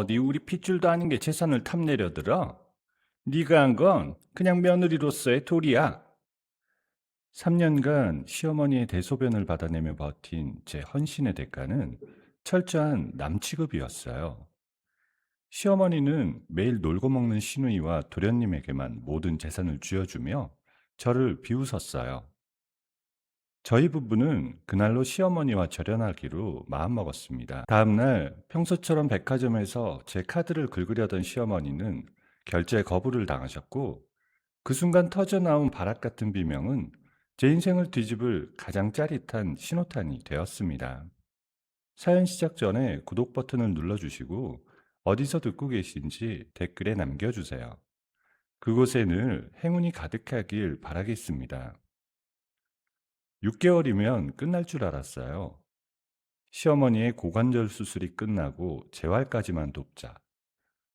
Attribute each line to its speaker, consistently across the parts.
Speaker 1: 네 우리 핏줄도 아닌 게 재산을 탐내려들어? 네가 한 건 그냥 며느리로서의 도리야. 3년간 시어머니의 대소변을 받아내며 버틴 제 헌신의 대가는 철저한 남 취급이었어요. 시어머니는 매일 놀고 먹는 시누이와 도련님에게만 모든 재산을 쥐어주며 저를 비웃었어요. 저희 부부는 그날로 시어머니와 절연하기로 마음먹었습니다. 다음날 평소처럼 백화점에서 제 카드를 긁으려던 시어머니는 결제 거부를 당하셨고, 그 순간 터져나온 바락 같은 비명은 제 인생을 뒤집을 가장 짜릿한 신호탄이 되었습니다. 사연 시작 전에 구독 버튼을 눌러주시고 어디서 듣고 계신지 댓글에 남겨주세요. 그곳에 늘 행운이 가득하길 바라겠습니다. 6개월이면 끝날 줄 알았어요. 시어머니의 고관절 수술이 끝나고 재활까지만 돕자.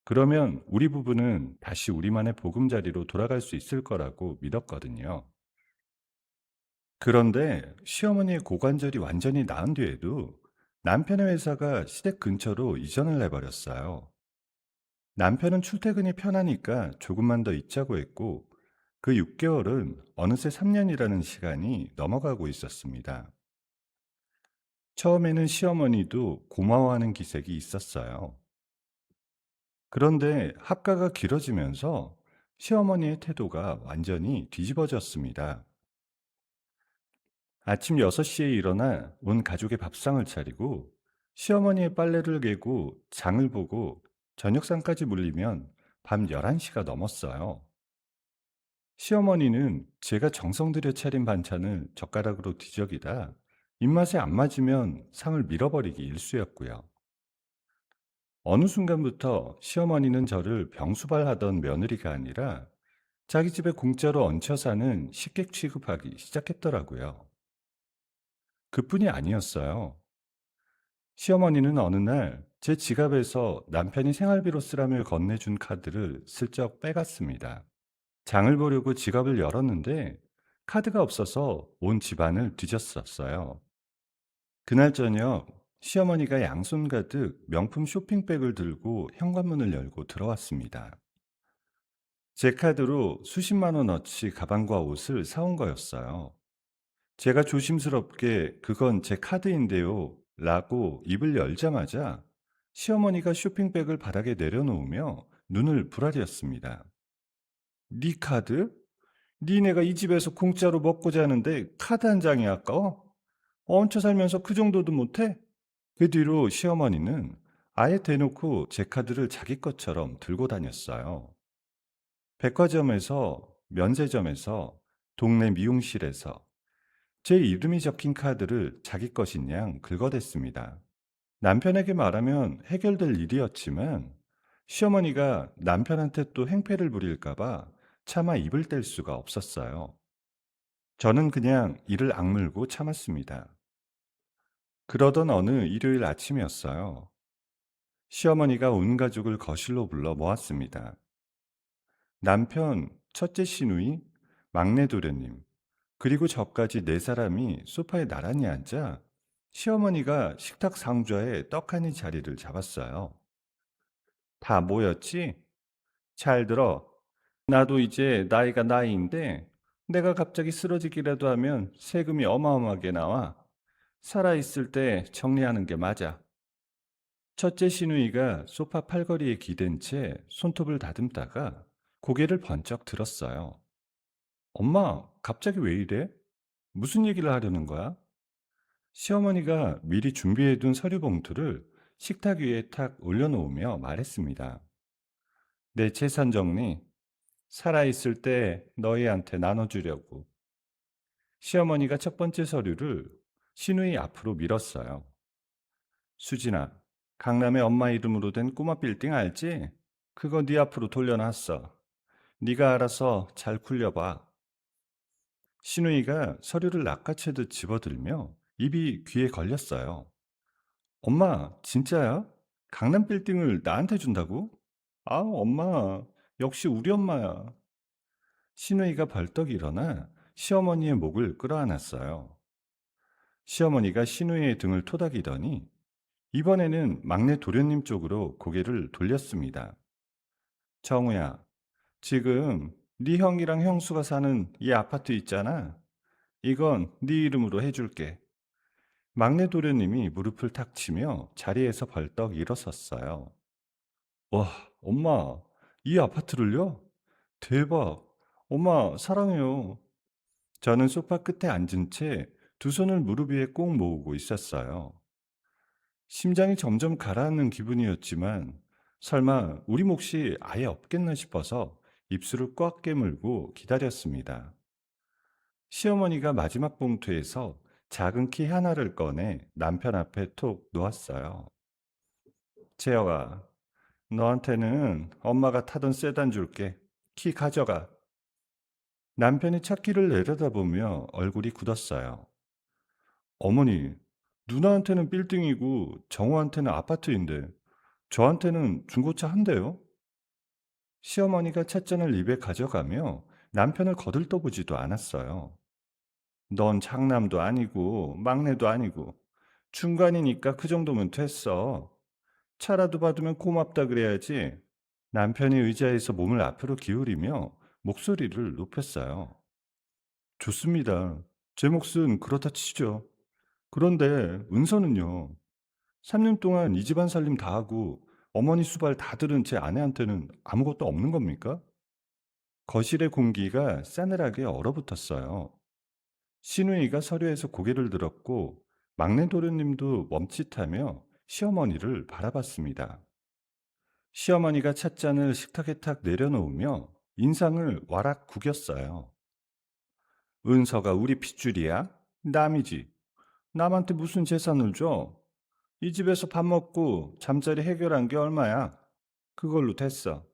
Speaker 1: 그러면 우리 부부는 다시 우리만의 보금자리로 돌아갈 수 있을 거라고 믿었거든요. 그런데 시어머니의 고관절이 완전히 나은 뒤에도 남편의 회사가 시댁 근처로 이전을 해버렸어요. 남편은 출퇴근이 편하니까 조금만 더 있자고 했고, 그 6개월은 어느새 3년이라는 시간이 넘어가고 있었습니다. 처음에는 시어머니도 고마워하는 기색이 있었어요. 그런데 합가가 길어지면서 시어머니의 태도가 완전히 뒤집어졌습니다. 아침 6시에 일어나 온 가족의 밥상을 차리고 시어머니의 빨래를 개고 장을 보고 저녁상까지 물리면 밤 11시가 넘었어요. 시어머니는 제가 정성 들여 차린 반찬을 젓가락으로 뒤적이다 입맛에 안 맞으면 상을 밀어버리기 일쑤였고요. 어느 순간부터 시어머니는 저를 병수발하던 며느리가 아니라 자기 집에 공짜로 얹혀 사는 식객 취급하기 시작했더라고요. 그뿐이 아니었어요. 시어머니는 어느 날 제 지갑에서 남편이 생활비로 쓰라며 건네준 카드를 슬쩍 빼갔습니다. 장을 보려고 지갑을 열었는데 카드가 없어서 온 집안을 뒤졌었어요. 그날 저녁 시어머니가 양손 가득 명품 쇼핑백을 들고 현관문을 열고 들어왔습니다. 제 카드로 수십만 원어치 가방과 옷을 사온 거였어요. 제가 조심스럽게 그건 제 카드인데요 라고 입을 열자마자 시어머니가 쇼핑백을 바닥에 내려놓으며 눈을 부라렸습니다. 네 카드? 니네가 이 집에서 공짜로 먹고 자는데 카드 한 장이 아까워? 얹혀 살면서 그 정도도 못해? 그 뒤로 시어머니는 아예 대놓고 제 카드를 자기 것처럼 들고 다녔어요. 백화점에서, 면세점에서, 동네 미용실에서 제 이름이 적힌 카드를 자기 것인 양 긁어댔습니다. 남편에게 말하면 해결될 일이었지만 시어머니가 남편한테 또 행패를 부릴까봐 차마 입을 뗄 수가 없었어요. 저는 그냥 이를 악물고 참았습니다. 그러던 어느 일요일 아침이었어요. 시어머니가 온 가족을 거실로 불러 모았습니다. 남편, 첫째 시누이, 막내 도련님, 그리고 저까지 네 사람이 소파에 나란히 앉아 시어머니가 식탁 상좌에 떡하니 자리를 잡았어요. 다 모였지? 잘 들어. 나도 이제 나이가 나이인데 내가 갑자기 쓰러지기라도 하면 세금이 어마어마하게 나와. 살아있을 때 정리하는 게 맞아. 첫째 시누이가 소파 팔걸이에 기댄 채 손톱을 다듬다가 고개를 번쩍 들었어요. 엄마, 갑자기 왜 이래? 무슨 얘기를 하려는 거야? 시어머니가 미리 준비해둔 서류 봉투를 식탁 위에 탁 올려놓으며 말했습니다. 내 재산 정리, 살아있을 때 너희한테 나눠주려고. 시어머니가 첫 번째 서류를 시누이 앞으로 밀었어요. 수진아, 강남에 엄마 이름으로 된 꼬마 빌딩 알지? 그거 네 앞으로 돌려놨어. 네가 알아서 잘 굴려봐. 시누이가 서류를 낚아채듯 집어들며 입이 귀에 걸렸어요. 엄마, 진짜야? 강남 빌딩을 나한테 준다고? 아, 엄마, 역시 우리 엄마야. 시누이가 벌떡 일어나 시어머니의 목을 끌어안았어요. 시어머니가 시누이의 등을 토닥이더니 이번에는 막내 도련님 쪽으로 고개를 돌렸습니다. 정우야, 지금 네 형이랑 형수가 사는 이 아파트 있잖아. 이건 네 이름으로 해줄게. 막내 도련님이 무릎을 탁 치며 자리에서 벌떡 일어섰어요. 와, 엄마, 이 아파트를요? 대박. 엄마, 사랑해요. 저는 소파 끝에 앉은 채 두 손을 무릎 위에 꼭 모으고 있었어요. 심장이 점점 가라앉는 기분이었지만 설마 우리 몫이 아예 없겠나 싶어서 입술을 꽉 깨물고 기다렸습니다. 시어머니가 마지막 봉투에서 작은 키 하나를 꺼내 남편 앞에 톡 놓았어요. 재혁아, 너한테는 엄마가 타던 세단 줄게. 키 가져가. 남편이 차 키를 내려다보며 얼굴이 굳었어요. 어머니, 누나한테는 빌딩이고 정우한테는 아파트인데 저한테는 중고차 한 대요? 시어머니가 찻잔을 입에 가져가며 남편을 거들떠보지도 않았어요. 넌 장남도 아니고 막내도 아니고 중간이니까 그 정도면 됐어. 차라도 받으면 고맙다 그래야지. 남편이 의자에서 몸을 앞으로 기울이며 목소리를 높였어요. 좋습니다. 제 몫은 그렇다 치죠. 그런데 은서는요. 3년 동안 이 집안 살림 다 하고 어머니 수발 다 들은 제 아내한테는 아무것도 없는 겁니까? 거실의 공기가 싸늘하게 얼어붙었어요. 신우이가 서류에서 고개를 들었고 막내 도련님도 멈칫하며 시어머니를 바라봤습니다. 시어머니가 찻잔을 식탁에 탁 내려놓으며 인상을 와락 구겼어요. 은서가 우리 핏줄이야? 남이지. 남한테 무슨 재산을 줘? 이 집에서 밥 먹고 잠자리 해결한 게 얼마야? 그걸로 됐어.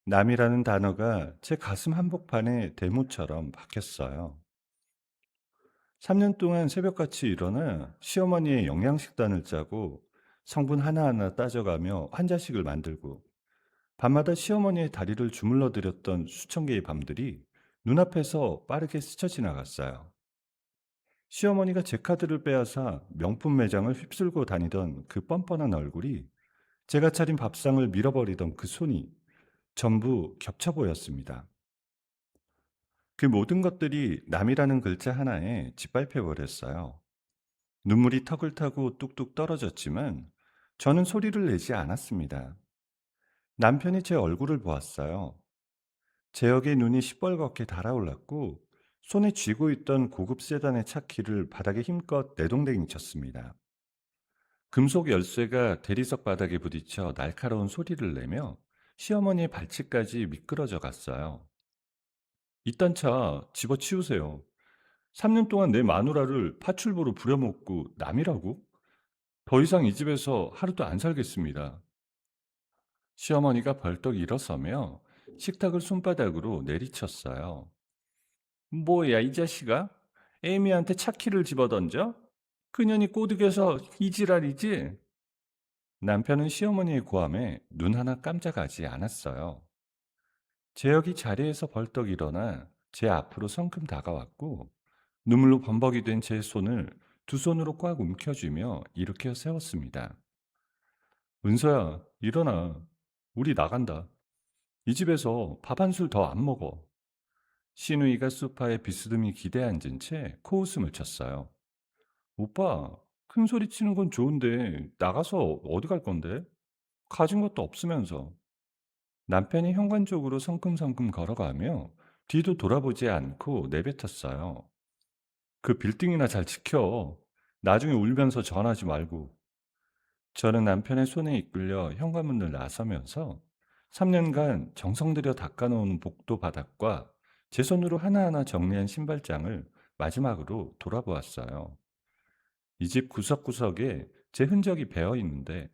Speaker 1: 남이라는 단어가 제 가슴 한복판에 대모처럼 박혔어요. 3년 동안 새벽같이 일어나 시어머니의 영양식단을 짜고 성분 하나하나 따져가며 환자식을 만들고 밤마다 시어머니의 다리를 주물러 드렸던 수천 개의 밤들이 눈앞에서 빠르게 스쳐 지나갔어요. 시어머니가 제 카드를 빼앗아 명품 매장을 휩쓸고 다니던 그 뻔뻔한 얼굴이 제가 차린 밥상을 밀어버리던 그 손이 전부 겹쳐 보였습니다. 그 모든 것들이 남이라는 글자 하나에 짓밟혀 버렸어요. 눈물이 턱을 타고 뚝뚝 떨어졌지만 저는 소리를 내지 않았습니다. 남편이 제 얼굴을 보았어요. 제역의 눈이 시뻘겋게 달아올랐고 손에 쥐고 있던 고급 세단의 차키를 바닥에 힘껏 내동댕이 쳤습니다. 금속 열쇠가 대리석 바닥에 부딪혀 날카로운 소리를 내며 시어머니의 발치까지 미끄러져 갔어요. 이딴 차 집어치우세요. 3년 동안 내 마누라를 파출부로 부려먹고 남이라고? 더 이상 이 집에서 하루도 안 살겠습니다. 시어머니가 벌떡 일어서며 식탁을 손바닥으로 내리쳤어요. 뭐야, 이 자식아? 에이미한테 차키를 집어던져? 그년이 꼬드겨서 이 지랄이지? 남편은 시어머니의 고함에 눈 하나 깜짝하지 않았어요. 재혁이 자리에서 벌떡 일어나 제 앞으로 성큼 다가왔고 눈물로 범벅이 된 제 손을 두 손으로 꽉 움켜쥐며 일으켜 세웠습니다. 은서야, 일어나. 우리 나간다. 이 집에서 밥 한 술 더 안 먹어. 신우이가 소파에 비스듬히 기대 앉은 채 코웃음을 쳤어요. 오빠, 큰 소리 치는 건 좋은데 나가서 어디 갈 건데? 가진 것도 없으면서. 남편이 현관 쪽으로 성큼성큼 걸어가며 뒤도 돌아보지 않고 내뱉었어요. 그 빌딩이나 잘 지켜. 나중에 울면서 전하지 말고. 저는 남편의 손에 이끌려 현관문을 나서면서 3년간 정성 들여 닦아놓은 복도 바닥과 제 손으로 하나하나 정리한 신발장을 마지막으로 돌아보았어요. 이 집 구석구석에 제 흔적이 배어 있는데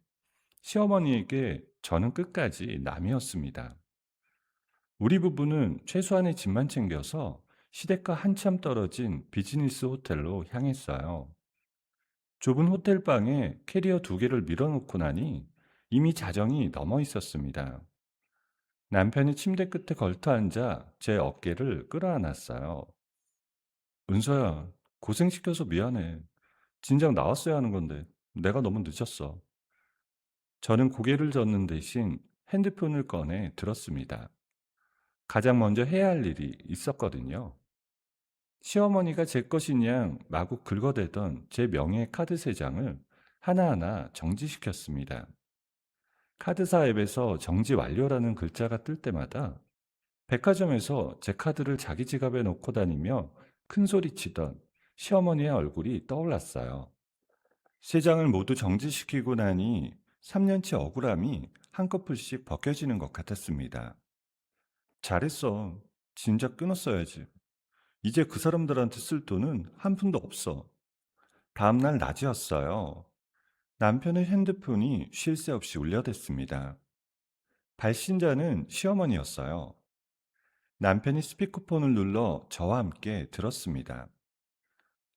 Speaker 1: 시어머니에게 저는 끝까지 남이었습니다. 우리 부부는 최소한의 집만 챙겨서 시댁과 한참 떨어진 비즈니스 호텔로 향했어요. 좁은 호텔방에 캐리어 두 개를 밀어놓고 나니 이미 자정이 넘어 있었습니다. 남편이 침대 끝에 걸터 앉아 제 어깨를 끌어안았어요. 은서야, 고생시켜서 미안해. 진작 나왔어야 하는 건데. 내가 너무 늦었어. 저는 고개를 젓는 대신 핸드폰을 꺼내 들었습니다. 가장 먼저 해야 할 일이 있었거든요. 시어머니가 제 것인 양 마구 긁어대던 제 명예 카드 세 장을 하나하나 정지시켰습니다. 카드사 앱에서 정지 완료라는 글자가 뜰 때마다 백화점에서 제 카드를 자기 지갑에 넣고 다니며 큰 소리치던 시어머니의 얼굴이 떠올랐어요. 세 장을 모두 정지시키고 나니 3년치 억울함이 한꺼풀씩 벗겨지는 것 같았습니다. 잘했어. 진작 끊었어야지. 이제 그 사람들한테 쓸 돈은 한 푼도 없어. 다음날 낮이었어요. 남편의 핸드폰이 쉴 새 없이 울려댔습니다. 발신자는 시어머니였어요. 남편이 스피커폰을 눌러 저와 함께 들었습니다.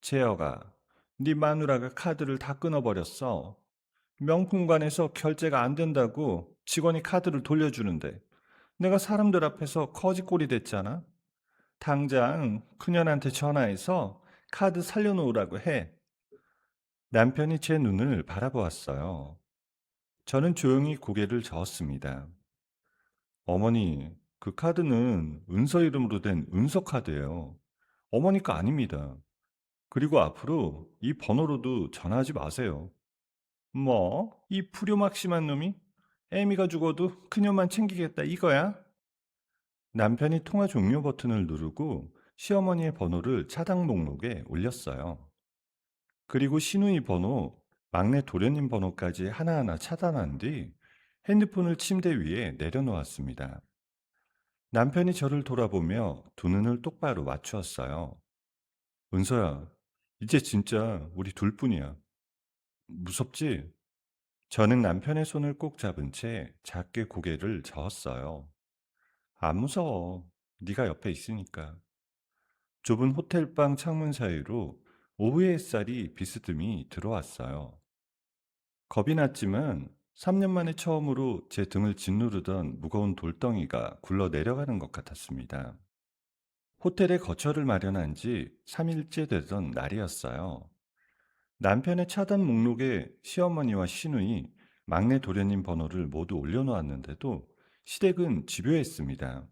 Speaker 1: 채여가, 네 마누라가 카드를 다 끊어버렸어. 명품관에서 결제가 안 된다고 직원이 카드를 돌려주는데 내가 사람들 앞에서 거지꼴이 됐잖아. 당장 그년한테 전화해서 카드 살려놓으라고 해. 남편이 제 눈을 바라보았어요. 저는 조용히 고개를 저었습니다. 어머니, 그 카드는 은서 이름으로 된 은서 카드예요. 어머니 거 아닙니다. 그리고 앞으로 이 번호로도 전화하지 마세요. 뭐? 이 불효막심한 놈이? 애미가 죽어도 그녀만 챙기겠다 이거야? 남편이 통화 종료 버튼을 누르고 시어머니의 번호를 차단 목록에 올렸어요. 그리고 시누이 번호, 막내 도련님 번호까지 하나하나 차단한 뒤 핸드폰을 침대 위에 내려놓았습니다. 남편이 저를 돌아보며 두 눈을 똑바로 맞추었어요. 은서야, 이제 진짜 우리 둘뿐이야. 무섭지? 저는 남편의 손을 꼭 잡은 채 작게 고개를 저었어요. 안 무서워. 네가 옆에 있으니까. 좁은 호텔방 창문 사이로 오후의 햇살이 비스듬히 들어왔어요. 겁이 났지만 3년 만에 처음으로 제 등을 짓누르던 무거운 돌덩이가 굴러 내려가는 것 같았습니다. 호텔에 거처를 마련한 지 3일째 되던 날이었어요. 남편의 차단 목록에 시어머니와 시누이, 막내 도련님 번호를 모두 올려놓았는데도 시댁은 집요했습니다.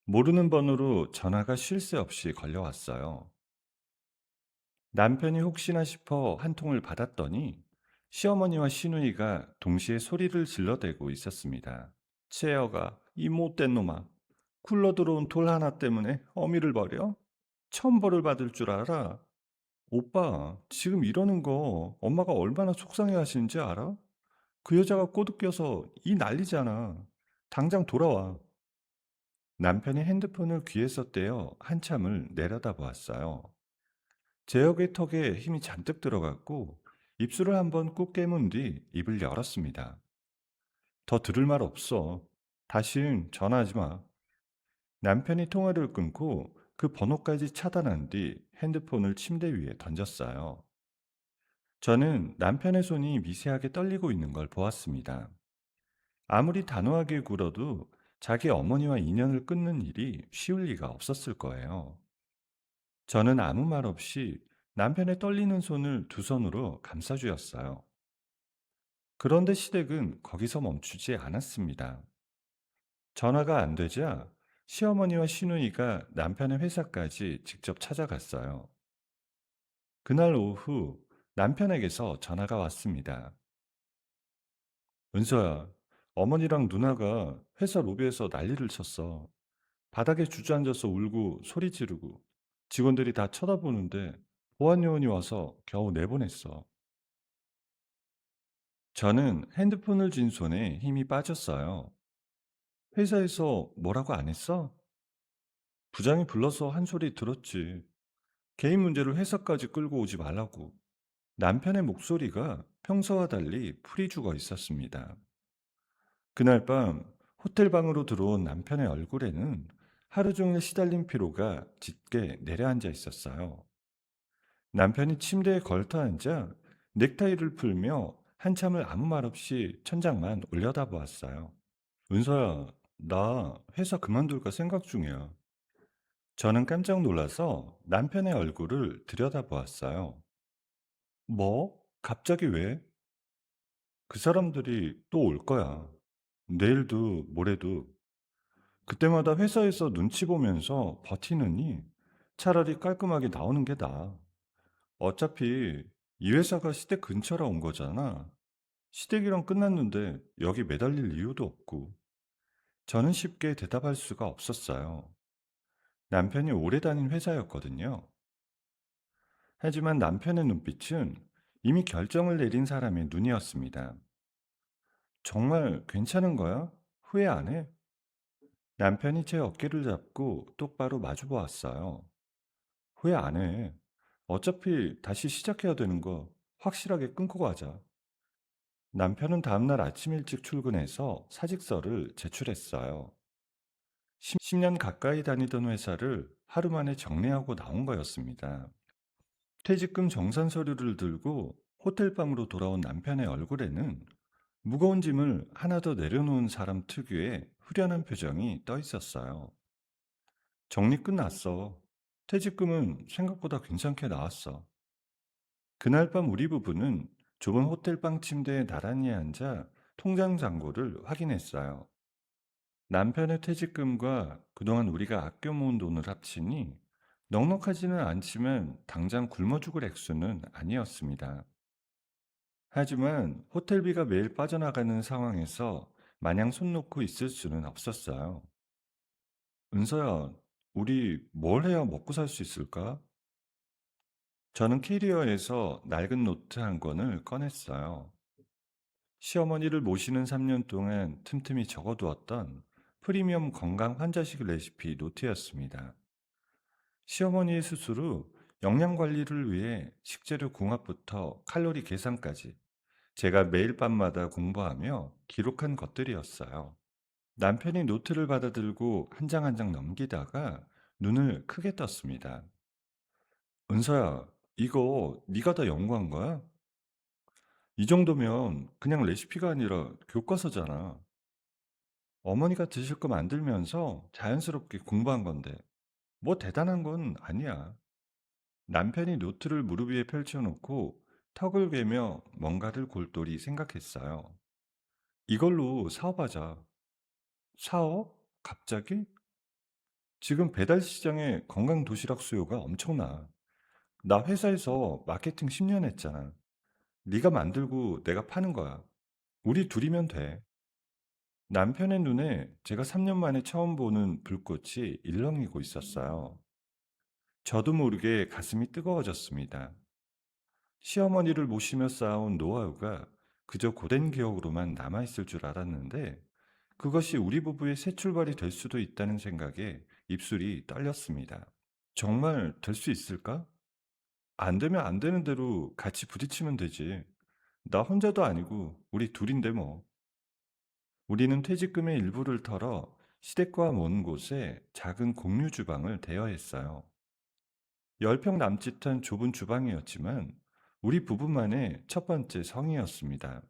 Speaker 1: 모르는 번호로 전화가 쉴 새 없이 걸려왔어요. 남편이 혹시나 싶어 한 통을 받았더니 시어머니와 시누이가 동시에 소리를 질러대고 있었습니다. 채여가 이 못된 놈아, 굴러 들어온 돌 하나 때문에 어미를 버려? 천벌을 받을 줄 알아? 오빠, 지금 이러는 거 엄마가 얼마나 속상해 하시는지 알아? 그 여자가 꼬드겨서 이 난리잖아. 당장 돌아와. 남편이 핸드폰을 귀에서 떼어 한참을 내려다보았어요. 제역의 턱에 힘이 잔뜩 들어갔고 입술을 한번 꾹 깨문 뒤 입을 열었습니다. 더 들을 말 없어. 다신 전화하지 마. 남편이 통화를 끊고 그 번호까지 차단한 뒤 핸드폰을 침대 위에 던졌어요. 저는 남편의 손이 미세하게 떨리고 있는 걸 보았습니다. 아무리 단호하게 굴어도 자기 어머니와 인연을 끊는 일이 쉬울 리가 없었을 거예요. 저는 아무 말 없이 남편의 떨리는 손을 두 손으로 감싸주었어요. 그런데 시댁은 거기서 멈추지 않았습니다. 전화가 안 되자 시어머니와 시누이가 남편의 회사까지 직접 찾아갔어요. 그날 오후 남편에게서 전화가 왔습니다. 은서야, 어머니랑 누나가 회사 로비에서 난리를 쳤어. 바닥에 주저앉아서 울고 소리 지르고 직원들이 다 쳐다보는데 보안요원이 와서 겨우 내보냈어. 저는 핸드폰을 쥔 손에 힘이 빠졌어요. 회사에서 뭐라고 안 했어? 부장이 불러서 한 소리 들었지. 개인 문제를 회사까지 끌고 오지 말라고. 남편의 목소리가 평소와 달리 풀이 죽어 있었습니다. 그날 밤 호텔 방으로 들어온 남편의 얼굴에는 하루 종일 시달린 피로가 짙게 내려앉아 있었어요. 남편이 침대에 걸터 앉아 넥타이를 풀며 한참을 아무 말 없이 천장만 올려다보았어요. 은서야, 나 회사 그만둘까 생각 중이야. 저는 깜짝 놀라서 남편의 얼굴을 들여다보았어요. 뭐? 갑자기 왜? 그 사람들이 또 올 거야. 내일도 모레도. 그때마다 회사에서 눈치 보면서 버티느니 차라리 깔끔하게 나오는 게 나아. 어차피 이 회사가 시댁 근처라 온 거잖아. 시댁이랑 끝났는데 여기 매달릴 이유도 없고. 저는 쉽게 대답할 수가 없었어요. 남편이 오래 다닌 회사였거든요. 하지만 남편의 눈빛은 이미 결정을 내린 사람의 눈이었습니다. 정말 괜찮은 거야? 후회 안 해? 남편이 제 어깨를 잡고 똑바로 마주 보았어요. 후회 안 해. 어차피 다시 시작해야 되는 거 확실하게 끊고 가자. 남편은 다음날 아침 일찍 출근해서 사직서를 제출했어요. 10년 가까이 다니던 회사를 하루 만에 정리하고 나온 거였습니다. 퇴직금 정산 서류를 들고 호텔방으로 돌아온 남편의 얼굴에는 무거운 짐을 하나 더 내려놓은 사람 특유의 후련한 표정이 떠 있었어요. 정리 끝났어. 퇴직금은 생각보다 괜찮게 나왔어. 그날 밤 우리 부부는 좁은 호텔방 침대에 나란히 앉아 통장 잔고를 확인했어요. 남편의 퇴직금과 그동안 우리가 아껴 모은 돈을 합치니 넉넉하지는 않지만 당장 굶어 죽을 액수는 아니었습니다. 하지만 호텔비가 매일 빠져나가는 상황에서 마냥 손 놓고 있을 수는 없었어요. 은서야, 우리 뭘 해야 먹고 살 수 있을까? 저는 캐리어에서 낡은 노트 한 권을 꺼냈어요. 시어머니를 모시는 3년 동안 틈틈이 적어두었던 프리미엄 건강 환자식 레시피 노트였습니다. 시어머니의 수술 후 영양 관리를 위해 식재료 궁합부터 칼로리 계산까지 제가 매일 밤마다 공부하며 기록한 것들이었어요. 남편이 노트를 받아들고 한 장 한 장 넘기다가 눈을 크게 떴습니다. 은서야, 이거 네가 다 연구한 거야? 이 정도면 그냥 레시피가 아니라 교과서잖아. 어머니가 드실 거 만들면서 자연스럽게 공부한 건데, 뭐 대단한 건 아니야. 남편이 노트를 무릎 위에 펼쳐놓고 턱을 괴며 뭔가를 골똘히 생각했어요. 이걸로 사업하자. 사업? 갑자기? 지금 배달 시장에 건강 도시락 수요가 엄청나. 나 회사에서 마케팅 10년 했잖아. 네가 만들고 내가 파는 거야. 우리 둘이면 돼. 남편의 눈에 제가 3년 만에 처음 보는 불꽃이 일렁이고 있었어요. 저도 모르게 가슴이 뜨거워졌습니다. 시어머니를 모시며 쌓아온 노하우가 그저 고된 기억으로만 남아있을 줄 알았는데 그것이 우리 부부의 새 출발이 될 수도 있다는 생각에 입술이 떨렸습니다. 정말 될 수 있을까? 안 되면 안 되는 대로 같이 부딪히면 되지. 나 혼자도 아니고 우리 둘인데 뭐. 우리는 퇴직금의 일부를 털어 시댁과 먼 곳에 작은 공유 주방을 대여했어요. 10평 남짓한 좁은 주방이었지만 우리 부부만의 첫 번째 성이었습니다.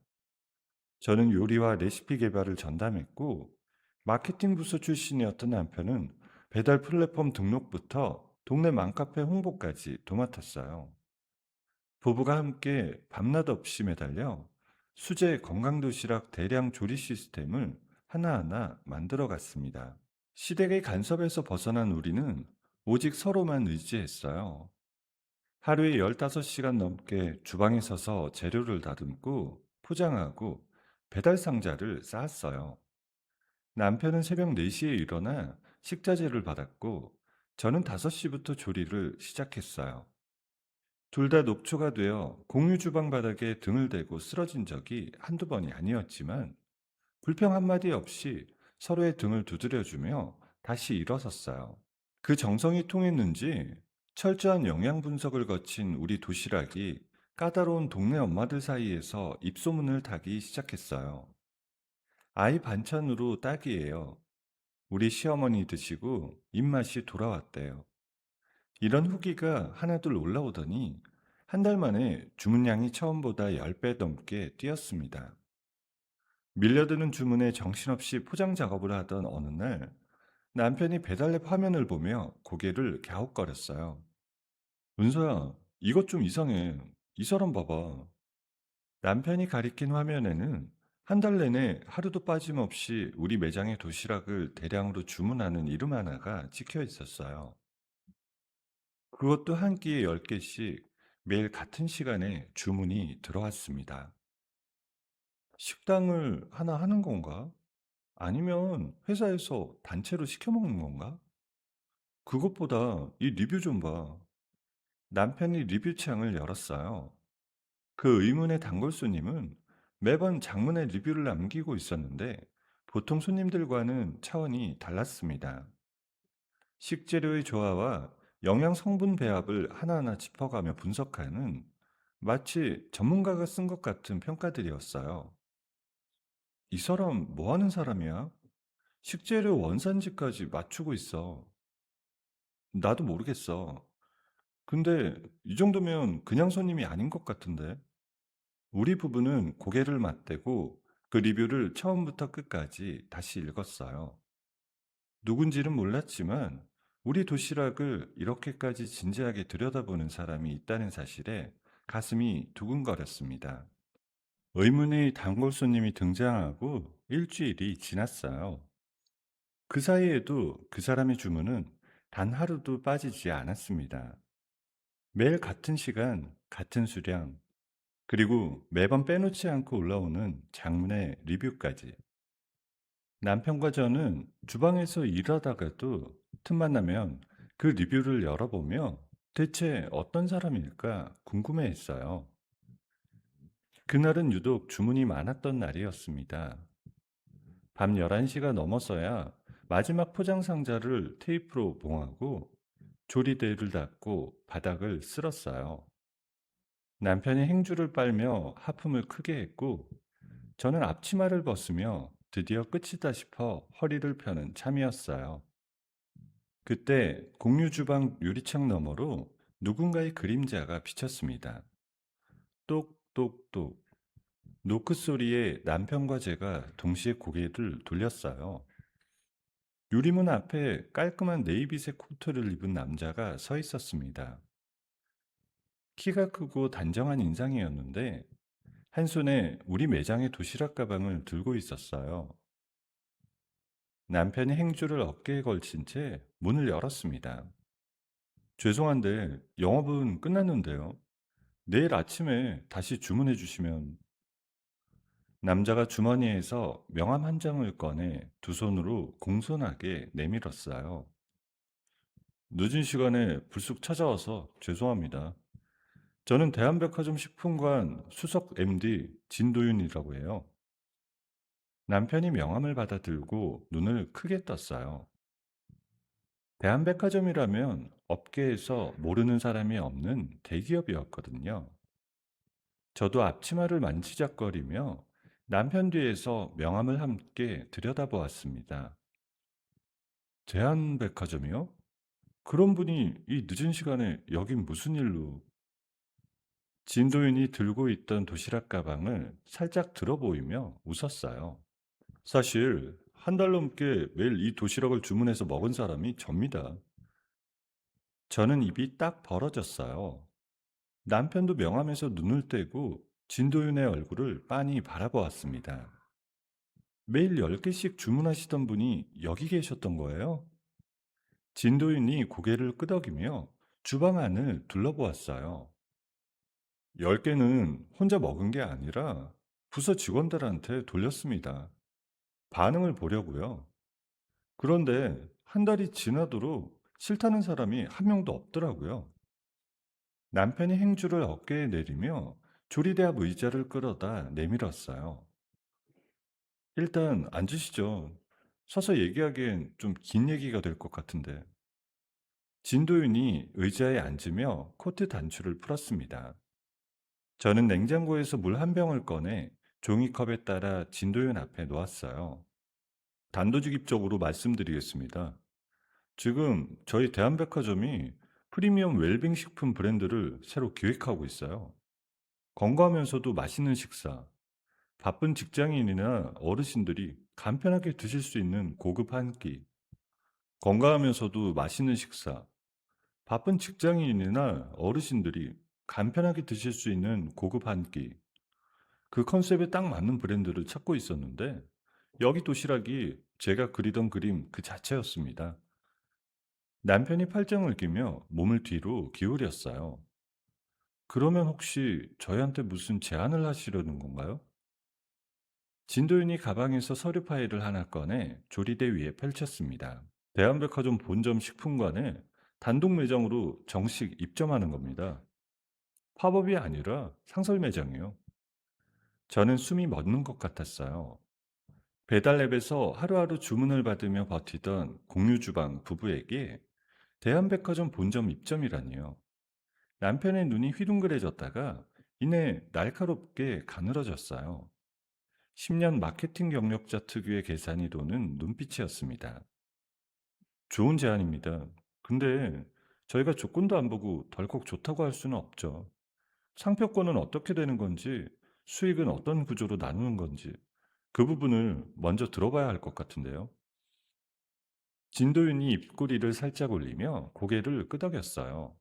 Speaker 1: 저는 요리와 레시피 개발을 전담했고 마케팅 부서 출신이었던 남편은 배달 플랫폼 등록부터 동네 맘카페 홍보까지 도맡았어요. 부부가 함께 밤낮 없이 매달려 수제 건강도시락 대량 조리 시스템을 하나하나 만들어 갔습니다. 시댁의 간섭에서 벗어난 우리는 오직 서로만 의지했어요. 하루에 15시간 넘게 주방에 서서 재료를 다듬고 포장하고 배달 상자를 쌓았어요. 남편은 새벽 4시에 일어나 식자재를 받았고 저는 5시부터 조리를 시작했어요. 둘 다 녹초가 되어 공유 주방 바닥에 등을 대고 쓰러진 적이 한두 번이 아니었지만 불평 한마디 없이 서로의 등을 두드려주며 다시 일어섰어요. 그 정성이 통했는지 철저한 영양 분석을 거친 우리 도시락이 까다로운 동네 엄마들 사이에서 입소문을 타기 시작했어요. 아이 반찬으로 딱이에요. 우리 시어머니 드시고 입맛이 돌아왔대요. 이런 후기가 하나둘 올라오더니 한 달 만에 주문량이 처음보다 10배 넘게 뛰었습니다. 밀려드는 주문에 정신없이 포장 작업을 하던 어느 날 남편이 배달앱 화면을 보며 고개를 갸웃거렸어요. 은서야, 이것 좀 이상해. 이 사람 봐봐. 남편이 가리킨 화면에는 한 달 내내 하루도 빠짐없이 우리 매장의 도시락을 대량으로 주문하는 이름 하나가 찍혀 있었어요. 그것도 한 끼에 10개씩 매일 같은 시간에 주문이 들어왔습니다. 식당을 하나 하는 건가? 아니면 회사에서 단체로 시켜 먹는 건가? 그것보다 이 리뷰 좀 봐. 남편이 리뷰창을 열었어요. 그 의문의 단골 손님은 매번 장문의 리뷰를 남기고 있었는데 보통 손님들과는 차원이 달랐습니다. 식재료의 조화와 영양 성분 배합을 하나하나 짚어가며 분석하는 마치 전문가가 쓴 것 같은 평가들이었어요. 이 사람 뭐 하는 사람이야? 식재료 원산지까지 맞추고 있어. 나도 모르겠어. 근데 이 정도면 그냥 손님이 아닌 것 같은데? 우리 부부는 고개를 맞대고 그 리뷰를 처음부터 끝까지 다시 읽었어요. 누군지는 몰랐지만 우리 도시락을 이렇게까지 진지하게 들여다보는 사람이 있다는 사실에 가슴이 두근거렸습니다. 의문의 단골 손님이 등장하고 일주일이 지났어요. 그 사이에도 그 사람의 주문은 단 하루도 빠지지 않았습니다. 매일 같은 시간, 같은 수량, 그리고 매번 빼놓지 않고 올라오는 장문의 리뷰까지. 남편과 저는 주방에서 일하다가도 틈만 나면 그 리뷰를 열어보며 대체 어떤 사람일까 궁금해 했어요. 그날은 유독 주문이 많았던 날이었습니다. 밤 11시가 넘어서야 마지막 포장 상자를 테이프로 봉하고 조리대를 닫고 바닥을 쓸었어요. 남편이 행주를 빨며 하품을 크게 했고 저는 앞치마를 벗으며 드디어 끝이다 싶어 허리를 펴는 참이었어요. 그때 공유주방 유리창 너머로 누군가의 그림자가 비쳤습니다. 똑똑똑. 노크 소리에 남편과 제가 동시에 고개를 돌렸어요. 유리문 앞에 깔끔한 네이비색 코트를 입은 남자가 서 있었습니다. 키가 크고 단정한 인상이었는데 한 손에 우리 매장의 도시락 가방을 들고 있었어요. 남편이 행주를 어깨에 걸친 채 문을 열었습니다. 죄송한데 영업은 끝났는데요. 내일 아침에 다시 주문해 주시면. 남자가 주머니에서 명함 한 장을 꺼내 두 손으로 공손하게 내밀었어요. 늦은 시간에 불쑥 찾아와서 죄송합니다. 저는 대한백화점 식품관 수석 MD 진도윤이라고 해요. 남편이 명함을 받아들고 눈을 크게 떴어요. 대한백화점이라면 업계에서 모르는 사람이 없는 대기업이었거든요. 저도 앞치마를 만지작거리며 남편 뒤에서 명함을 함께 들여다보았습니다. 대한백화점이요? 그런 분이 이 늦은 시간에 여긴 무슨 일로? 진도윤이 들고 있던 도시락 가방을 살짝 들어 보이며 웃었어요. 사실 한 달 넘게 매일 이 도시락을 주문해서 먹은 사람이 접니다. 저는 입이 딱 벌어졌어요. 남편도 명함에서 눈을 떼고 진도윤의 얼굴을 빤히 바라보았습니다. 매일 10개씩 주문하시던 분이 여기 계셨던 거예요? 진도윤이 고개를 끄덕이며 주방 안을 둘러보았어요. 10개는 혼자 먹은 게 아니라 부서 직원들한테 돌렸습니다. 반응을 보려고요. 그런데 한 달이 지나도록 싫다는 사람이 한 명도 없더라고요. 남편이 행주를 어깨에 내리며 조리대 앞 의자를 끌어다 내밀었어요. 일단 앉으시죠. 서서 얘기하기엔 좀 긴 얘기가 될 것 같은데. 진도윤이 의자에 앉으며 코트 단추를 풀었습니다. 저는 냉장고에서 물 한 병을 꺼내 종이컵에 따라 진도윤 앞에 놓았어요. 단도직입적으로 말씀드리겠습니다. 지금 저희 대한백화점이 프리미엄 웰빙 식품 브랜드를 새로 기획하고 있어요. 건강하면서도 맛있는 식사, 바쁜 직장인이나 어르신들이 간편하게 드실 수 있는 고급 한 끼, 건강하면서도 맛있는 식사, 바쁜 직장인이나 어르신들이 간편하게 드실 수 있는 고급 한 끼. 그 컨셉에 딱 맞는 브랜드를 찾고 있었는데 여기 도시락이 제가 그리던 그림 그 자체였습니다. 남편이 팔짱을 끼며 몸을 뒤로 기울였어요. 그러면 혹시 저희한테 무슨 제안을 하시려는 건가요? 진도윤이 가방에서 서류 파일을 하나 꺼내 조리대 위에 펼쳤습니다. 대한백화점 본점 식품관에 단독 매장으로 정식 입점하는 겁니다. 팝업이 아니라 상설 매장이요. 저는 숨이 멎는 것 같았어요. 배달 앱에서 하루하루 주문을 받으며 버티던 공유주방 부부에게 대한백화점 본점 입점이라니요. 남편의 눈이 휘둥그레졌다가 이내 날카롭게 가늘어졌어요. 10년 마케팅 경력자 특유의 계산이 도는 눈빛이었습니다. 좋은 제안입니다. 근데 저희가 조건도 안 보고 덜컥 좋다고 할 수는 없죠. 상표권은 어떻게 되는 건지, 수익은 어떤 구조로 나누는 건지, 그 부분을 먼저 들어봐야 할 것 같은데요. 진도윤이 입꼬리를 살짝 올리며 고개를 끄덕였어요.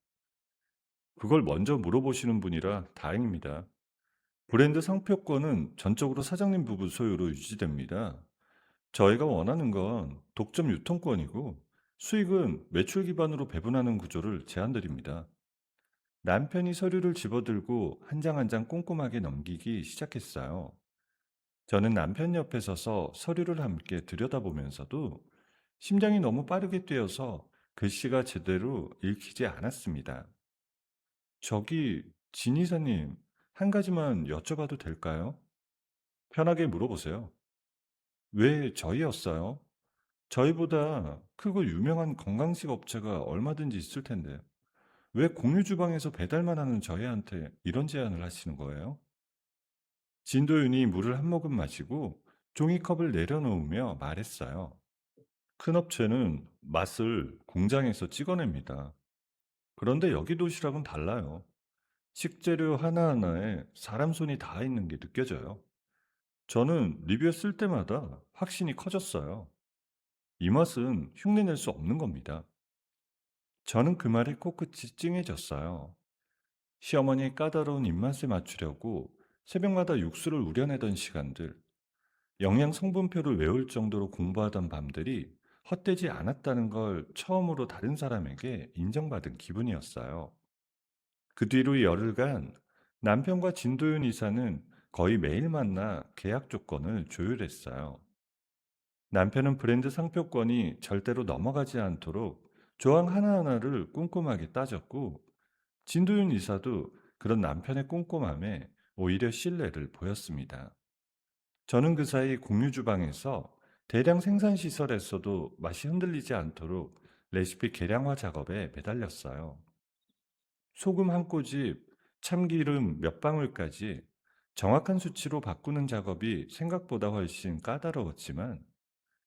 Speaker 1: 그걸 먼저 물어보시는 분이라 다행입니다. 브랜드 상표권은 전적으로 사장님 부부 소유로 유지됩니다. 저희가 원하는 건 독점 유통권이고 수익은 매출 기반으로 배분하는 구조를 제안드립니다. 남편이 서류를 집어들고 한 장 한 장 꼼꼼하게 넘기기 시작했어요. 저는 남편 옆에 서서 서류를 함께 들여다보면서도 심장이 너무 빠르게 뛰어서 글씨가 제대로 읽히지 않았습니다. 저기, 진 이사님, 한 가지만 여쭤봐도 될까요? 편하게 물어보세요. 왜 저희였어요? 저희보다 크고 유명한 건강식 업체가 얼마든지 있을 텐데, 왜 공유 주방에서 배달만 하는 저희한테 이런 제안을 하시는 거예요? 진도윤이 물을 한 모금 마시고 종이컵을 내려놓으며 말했어요. 큰 업체는 맛을 공장에서 찍어냅니다. 그런데 여기 도시락은 달라요. 식재료 하나하나에 사람 손이 닿아 있는 게 느껴져요. 저는 리뷰에 쓸 때마다 확신이 커졌어요. 이 맛은 흉내낼 수 없는 겁니다. 저는 그 말에 코끝이 찡해졌어요. 시어머니의 까다로운 입맛에 맞추려고 새벽마다 육수를 우려내던 시간들, 영양 성분표를 외울 정도로 공부하던 밤들이 헛되지 않았다는 걸 처음으로 다른 사람에게 인정받은 기분이었어요. 그 뒤로 열흘간 남편과 진도윤 이사는 거의 매일 만나 계약 조건을 조율했어요. 남편은 브랜드 상표권이 절대로 넘어가지 않도록 조항 하나하나를 꼼꼼하게 따졌고, 진도윤 이사도 그런 남편의 꼼꼼함에 오히려 신뢰를 보였습니다. 저는 그 사이 공유 주방에서 대량 생산 시설에서도 맛이 흔들리지 않도록 레시피 개량화 작업에 매달렸어요. 소금 한 꼬집, 참기름 몇 방울까지 정확한 수치로 바꾸는 작업이 생각보다 훨씬 까다로웠지만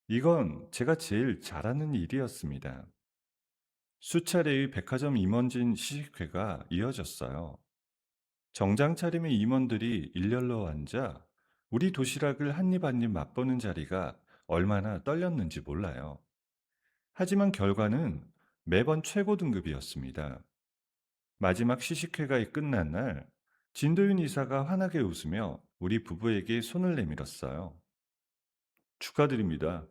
Speaker 1: 이건 제가 제일 잘하는 일이었습니다. 수차례의 백화점 임원진 시식회가 이어졌어요. 정장 차림의 임원들이 일렬로 앉아 우리 도시락을 한입 한입 맛보는 자리가 얼마나 떨렸는지 몰라요. 하지만 결과는 매번 최고 등급이었습니다. 마지막 시식회가 끝난 날, 진도윤 이사가 환하게 웃으며 우리 부부에게 손을 내밀었어요. 축하드립니다.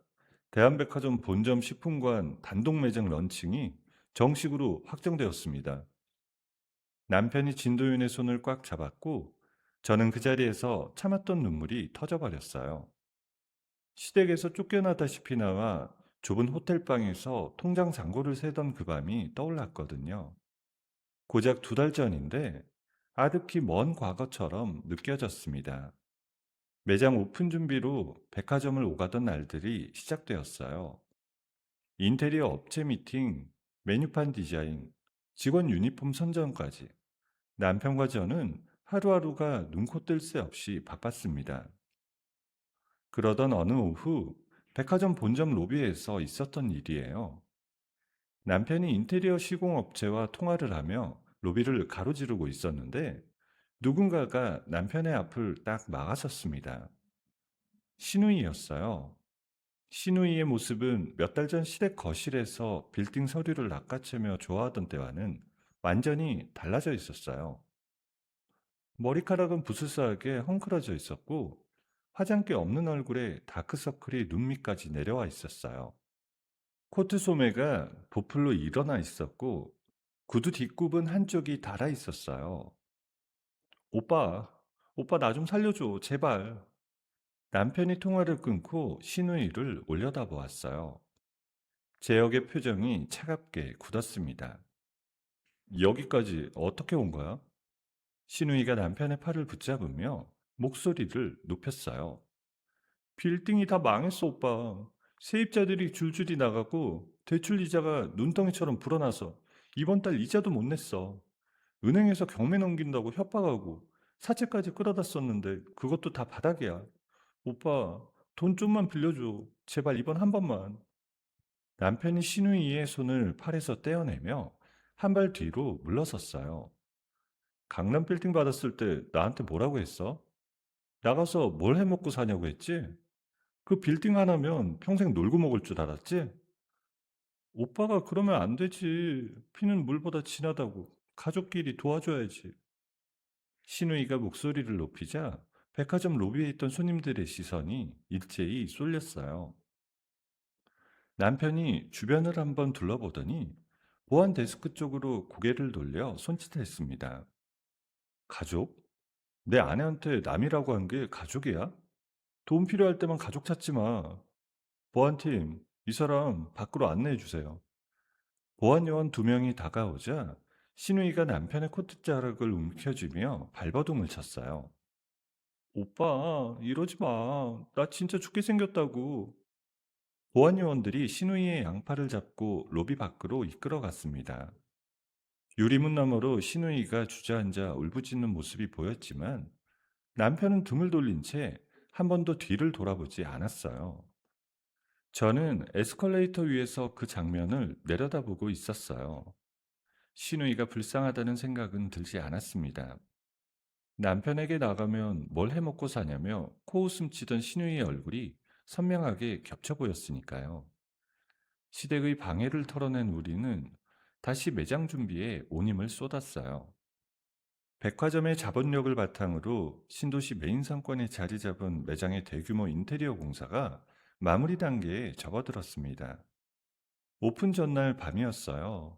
Speaker 1: 대한백화점 본점 식품관 단독 매장 런칭이 정식으로 확정되었습니다. 남편이 진도윤의 손을 꽉 잡았고, 저는 그 자리에서 참았던 눈물이 터져버렸어요. 시댁에서 쫓겨나다시피 나와 좁은 호텔방에서 통장 잔고를 세던 그 밤이 떠올랐거든요. 고작 2달 전인데 아득히 먼 과거처럼 느껴졌습니다. 매장 오픈 준비로 백화점을 오가던 날들이 시작되었어요. 인테리어 업체 미팅, 메뉴판 디자인, 직원 유니폼 선정까지 남편과 저는 하루하루가 눈코 뜰 새 없이 바빴습니다. 그러던 어느 오후 백화점 본점 로비에서 있었던 일이에요. 남편이 인테리어 시공업체와 통화를 하며 로비를 가로지르고 있었는데 누군가가 남편의 앞을 딱 막아섰습니다. 신우이였어요. 신우이의 모습은 몇 달 전 시댁 거실에서 빌딩 서류를 낚아채며 좋아하던 때와는 완전히 달라져 있었어요. 머리카락은 부스스하게 헝클어져 있었고, 화장기 없는 얼굴에 다크서클이 눈 밑까지 내려와 있었어요. 코트 소매가 보풀로 일어나 있었고, 구두 뒷굽은 한쪽이 닳아 있었어요. 오빠, 오빠 나 좀 살려줘, 제발. 남편이 통화를 끊고 신우이를 올려다보았어요. 제역의 표정이 차갑게 굳었습니다. 여기까지 어떻게 온 거야? 신우이가 남편의 팔을 붙잡으며 목소리를 높였어요. 빌딩이 다 망했어, 오빠. 세입자들이 줄줄이 나가고 대출 이자가 눈덩이처럼 불어나서 이번 달 이자도 못 냈어. 은행에서 경매 넘긴다고 협박하고 사채까지 끌어다 썼는데 그것도 다 바닥이야. 오빠, 돈 좀만 빌려줘. 제발 이번 한 번만. 남편이 신우이의 손을 팔에서 떼어내며 한 발 뒤로 물러섰어요. 강남 빌딩 받았을 때 나한테 뭐라고 했어? 나가서 뭘 해먹고 사냐고 했지? 그 빌딩 하나면 평생 놀고 먹을 줄 알았지? 오빠가 그러면 안 되지. 피는 물보다 진하다고. 가족끼리 도와줘야지. 신우이가 목소리를 높이자 백화점 로비에 있던 손님들의 시선이 일제히 쏠렸어요. 남편이 주변을 한번 둘러보더니 보안 데스크 쪽으로 고개를 돌려 손짓했습니다. 가족? 내 아내한테 남이라고 한 게 가족이야? 도움 필요할 때만 가족 찾지 마. 보안팀, 이 사람 밖으로 안내해 주세요. 보안 요원 두 명이 다가오자 신우이가 남편의 코트자락을 움켜쥐며 발버둥을 쳤어요. 오빠, 이러지 마. 나 진짜 죽게 생겼다고. 보안 요원들이 신우이의 양팔을 잡고 로비 밖으로 이끌어갔습니다. 유리문 너머로 신우이가 주저앉아 울부짖는 모습이 보였지만 남편은 등을 돌린 채 한 번도 뒤를 돌아보지 않았어요. 저는 에스컬레이터 위에서 그 장면을 내려다보고 있었어요. 신우이가 불쌍하다는 생각은 들지 않았습니다. 남편에게 나가면 뭘 해먹고 사냐며 코웃음 치던 신우이의 얼굴이 선명하게 겹쳐 보였으니까요. 시댁의 방해를 털어낸 우리는 다시 매장 준비에 온 힘을 쏟았어요. 백화점의 자본력을 바탕으로 신도시 메인 상권에 자리 잡은 매장의 대규모 인테리어 공사가 마무리 단계에 접어들었습니다. 오픈 전날 밤이었어요.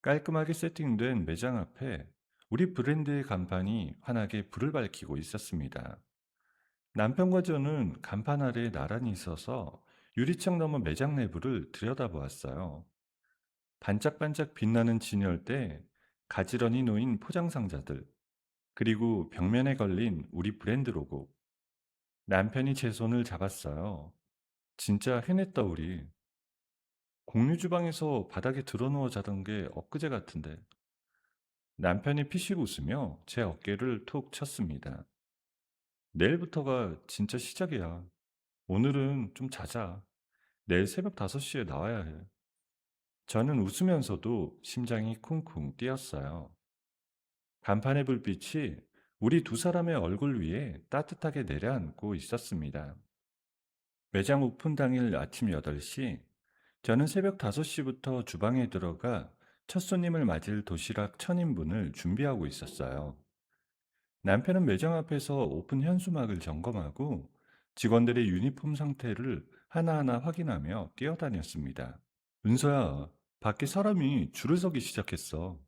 Speaker 1: 깔끔하게 세팅된 매장 앞에 우리 브랜드의 간판이 환하게 불을 밝히고 있었습니다. 남편과 저는 간판 아래에 나란히 있어서 유리창 너머 매장 내부를 들여다보았어요. 반짝반짝 빛나는 진열대, 가지런히 놓인 포장 상자들, 그리고 벽면에 걸린 우리 브랜드 로고. 남편이 제 손을 잡았어요. 진짜 해냈다, 우리. 공유 주방에서 바닥에 드러누워 자던 게 엊그제 같은데. 남편이 피식 웃으며 제 어깨를 툭 쳤습니다. 내일부터가 진짜 시작이야. 오늘은 좀 자자. 내일 새벽 5시에 나와야 해. 저는 웃으면서도 심장이 쿵쿵 뛰었어요. 간판의 불빛이 우리 두 사람의 얼굴 위에 따뜻하게 내려앉고 있었습니다. 매장 오픈 당일 아침 8시, 저는 새벽 5시부터 주방에 들어가 첫 손님을 맞을 도시락 1000인분을 준비하고 있었어요. 남편은 매장 앞에서 오픈 현수막을 점검하고 직원들의 유니폼 상태를 하나하나 확인하며 뛰어다녔습니다. 은서야, 밖에 사람이 줄을 서기 시작했어.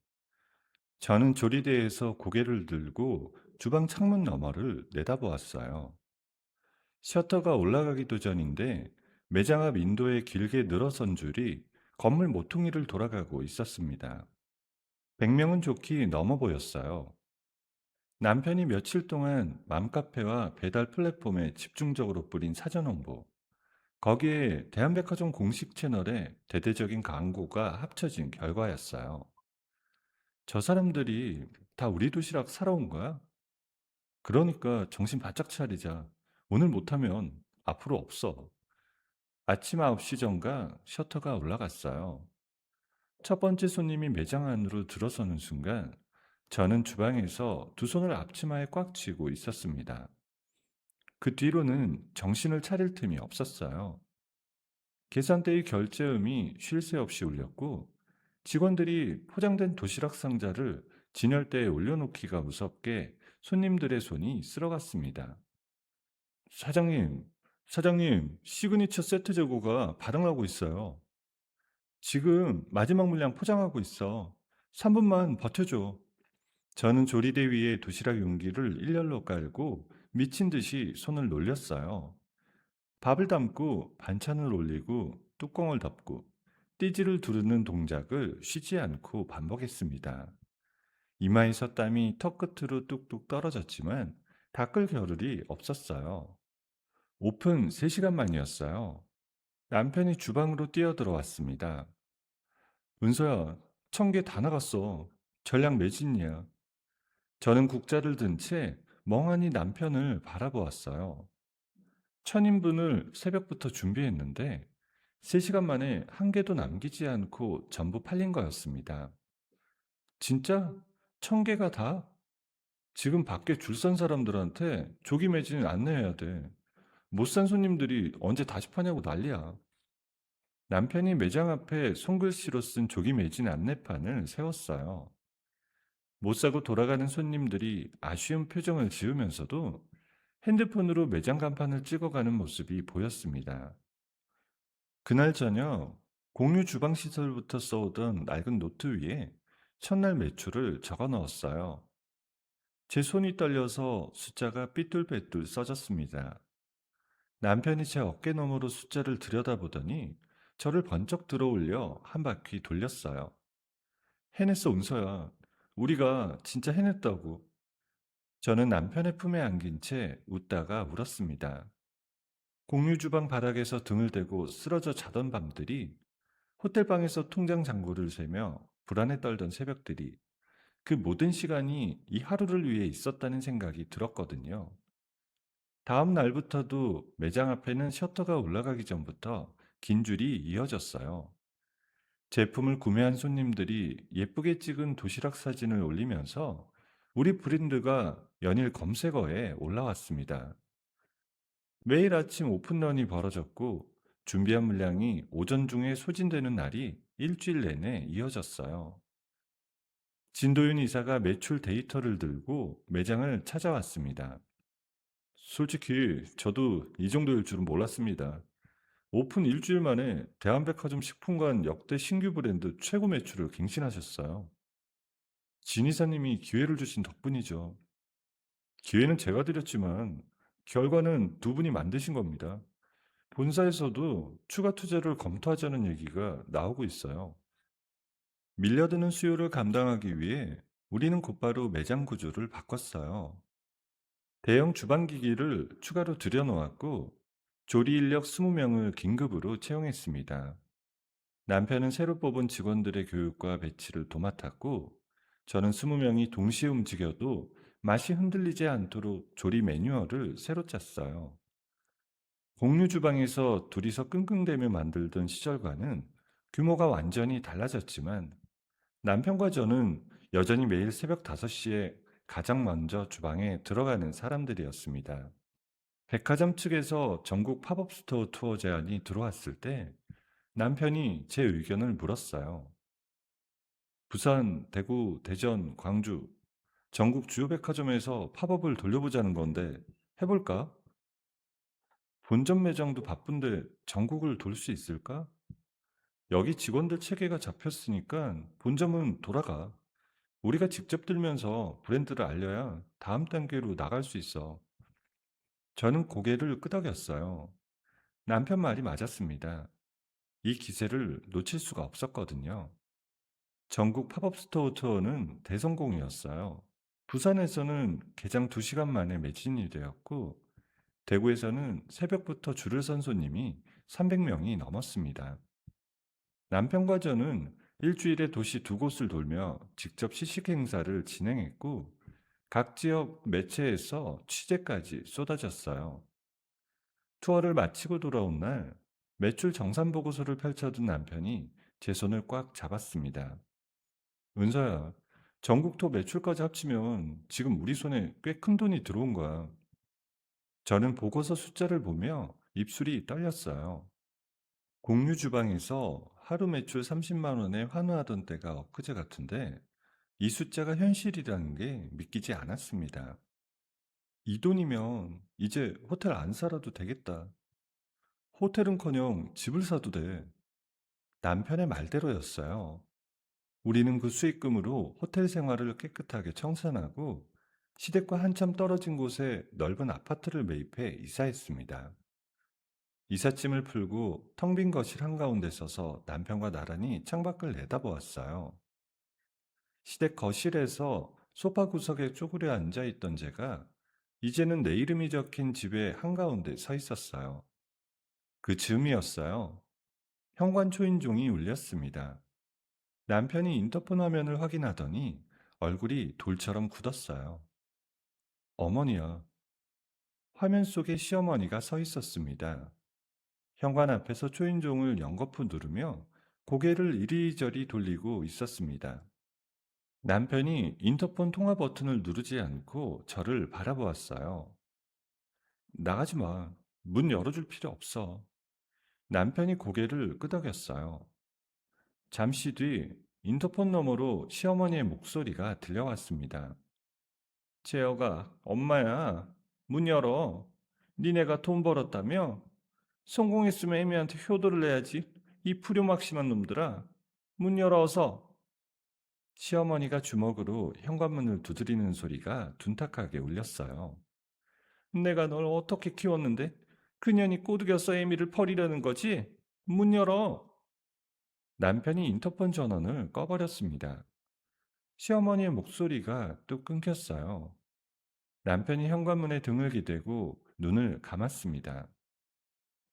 Speaker 1: 저는 조리대에서 고개를 들고 주방 창문 너머를 내다보았어요. 셔터가 올라가기도 전인데 매장 앞 인도에 길게 늘어선 줄이 건물 모퉁이를 돌아가고 있었습니다. 100명은 좋기 넘어 보였어요. 남편이 며칠 동안 맘카페와 배달 플랫폼에 집중적으로 뿌린 사전 홍보, 거기에 대한백화점 공식 채널에 대대적인 광고가 합쳐진 결과였어요. 저 사람들이 다 우리 도시락 사러 온 거야? 그러니까 정신 바짝 차리자. 오늘 못하면 앞으로 없어. 아침 9시 전가 셔터가 올라갔어요. 첫 번째 손님이 매장 안으로 들어서는 순간 저는 주방에서 두 손을 앞치마에 꽉 쥐고 있었습니다. 그 뒤로는 정신을 차릴 틈이 없었어요. 계산대의 결제음이 쉴 새 없이 울렸고 직원들이 포장된 도시락 상자를 진열대에 올려놓기가 무섭게 손님들의 손이 쓸어갔습니다. 사장님, 사장님, 시그니처 세트 재고가 바닥나고 있어요. 지금 마지막 물량 포장하고 있어. 3분만 버텨줘. 저는 조리대 위에 도시락 용기를 일렬로 깔고 미친 듯이 손을 놀렸어요. 밥을 담고 반찬을 올리고 뚜껑을 덮고 띠지를 두르는 동작을 쉬지 않고 반복했습니다. 이마에서 땀이 턱끝으로 뚝뚝 떨어졌지만 닦을 겨를이 없었어요. 오픈 3시간 만이었어요. 남편이 주방으로 뛰어들어왔습니다. 은서야, 1,000개 다 나갔어. 전량 매진이야. 저는 국자를 든 채 멍하니 남편을 바라보았어요. 1,000인분을 새벽부터 준비했는데 3시간 만에 한 개도 남기지 않고 전부 팔린 거였습니다. 진짜? 1,000개가 다? 지금 밖에 줄 선 사람들한테 조기 매진 안내해야 돼. 못 산 손님들이 언제 다시 파냐고 난리야. 남편이 매장 앞에 손글씨로 쓴 조기 매진 안내판을 세웠어요. 못 사고 돌아가는 손님들이 아쉬운 표정을 지으면서도 핸드폰으로 매장 간판을 찍어가는 모습이 보였습니다. 그날 저녁 공유 주방 시설부터 써오던 낡은 노트 위에 첫날 매출을 적어 넣었어요. 제 손이 떨려서 숫자가 삐뚤빼뚤 써졌습니다. 남편이 제 어깨 너머로 숫자를 들여다보더니 저를 번쩍 들어올려 한 바퀴 돌렸어요. 해냈어, 은서야. 우리가 진짜 해냈다고. 저는 남편의 품에 안긴 채 웃다가 울었습니다. 공유 주방 바닥에서 등을 대고 쓰러져 자던 밤들이, 호텔방에서 통장 잔고를 세며 불안에 떨던 새벽들이, 그 모든 시간이 이 하루를 위해 있었다는 생각이 들었거든요. 다음 날부터도 매장 앞에는 셔터가 올라가기 전부터 긴 줄이 이어졌어요. 제품을 구매한 손님들이 예쁘게 찍은 도시락 사진을 올리면서 우리 브랜드가 연일 검색어에 올라왔습니다. 매일 아침 오픈런이 벌어졌고 준비한 물량이 오전 중에 소진되는 날이 일주일 내내 이어졌어요. 진도윤 이사가 매출 데이터를 들고 매장을 찾아왔습니다. 솔직히 저도 이 정도일 줄은 몰랐습니다. 오픈 일주일 만에 대한백화점 식품관 역대 신규 브랜드 최고 매출을 갱신하셨어요. 진 이사님이 기회를 주신 덕분이죠. 기회는 제가 드렸지만 결과는 두 분이 만드신 겁니다. 본사에서도 추가 투자를 검토하자는 얘기가 나오고 있어요. 밀려드는 수요를 감당하기 위해 우리는 곧바로 매장 구조를 바꿨어요. 대형 주방기기를 추가로 들여놓았고 조리 인력 20명을 긴급으로 채용했습니다. 남편은 새로 뽑은 직원들의 교육과 배치를 도맡았고 저는 20명이 동시에 움직여도 맛이 흔들리지 않도록 조리 매뉴얼을 새로 짰어요. 공유 주방에서 둘이서 끙끙대며 만들던 시절과는 규모가 완전히 달라졌지만 남편과 저는 여전히 매일 새벽 5시에 가장 먼저 주방에 들어가는 사람들이었습니다. 백화점 측에서 전국 팝업 스토어 투어 제안이 들어왔을 때 남편이 제 의견을 물었어요. 부산, 대구, 대전, 광주, 전국 주요 백화점에서 팝업을 돌려보자는 건데 해볼까? 본점 매장도 바쁜데 전국을 돌 수 있을까? 여기 직원들 체계가 잡혔으니까 본점은 돌아가. 우리가 직접 들면서 브랜드를 알려야 다음 단계로 나갈 수 있어. 저는 고개를 끄덕였어요. 남편 말이 맞았습니다. 이 기세를 놓칠 수가 없었거든요. 전국 팝업 스토어 투어는 대성공이었어요. 부산에서는 개장 2시간 만에 매진이 되었고, 대구에서는 새벽부터 줄을 선 손님이 300명이 넘었습니다. 남편과 저는 일주일에 도시 2곳을 돌며 직접 시식 행사를 진행했고, 각 지역 매체에서 취재까지 쏟아졌어요. 투어를 마치고 돌아온 날, 매출 정산 보고서를 펼쳐둔 남편이 제 손을 꽉 잡았습니다. 은서야, 전국 투어 매출까지 합치면 지금 우리 손에 꽤 큰 돈이 들어온 거야. 저는 보고서 숫자를 보며 입술이 떨렸어요. 공유 주방에서 하루 매출 30만 원에 환호하던 때가 엊그제 같은데 이 숫자가 현실이라는 게 믿기지 않았습니다. 이 돈이면 이제 호텔 안 살아도 되겠다. 호텔은커녕 집을 사도 돼. 남편의 말대로였어요. 우리는 그 수익금으로 호텔 생활을 깨끗하게 청산하고 시댁과 한참 떨어진 곳에 넓은 아파트를 매입해 이사했습니다. 이삿짐을 풀고 텅 빈 거실 한가운데 서서 남편과 나란히 창밖을 내다보았어요. 시댁 거실에서 소파 구석에 쪼그려 앉아 있던 제가 이제는 내 이름이 적힌 집의 한가운데 서 있었어요. 그 즈음이었어요. 현관 초인종이 울렸습니다. 남편이 인터폰 화면을 확인하더니 얼굴이 돌처럼 굳었어요. 어머니야. 화면 속에 시어머니가 서 있었습니다. 현관 앞에서 초인종을 연거푸 누르며 고개를 이리저리 돌리고 있었습니다. 남편이 인터폰 통화 버튼을 누르지 않고 저를 바라보았어요. 나가지 마. 문 열어줄 필요 없어. 남편이 고개를 끄덕였어요. 잠시 뒤 인터폰 너머로 시어머니의 목소리가 들려왔습니다. 재혁아, 엄마야. 문 열어. 니네가 돈 벌었다며? 성공했으면 애미한테 효도를 내야지. 이 불효막심한 놈들아. 문 열어 어서. 시어머니가 주먹으로 현관문을 두드리는 소리가 둔탁하게 울렸어요. 내가 널 어떻게 키웠는데? 그년이 꼬드겨서 애미를 버리려는 거지? 문 열어. 남편이 인터폰 전원을 꺼버렸습니다. 시어머니의 목소리가 또 끊겼어요. 남편이 현관문에 등을 기대고 눈을 감았습니다.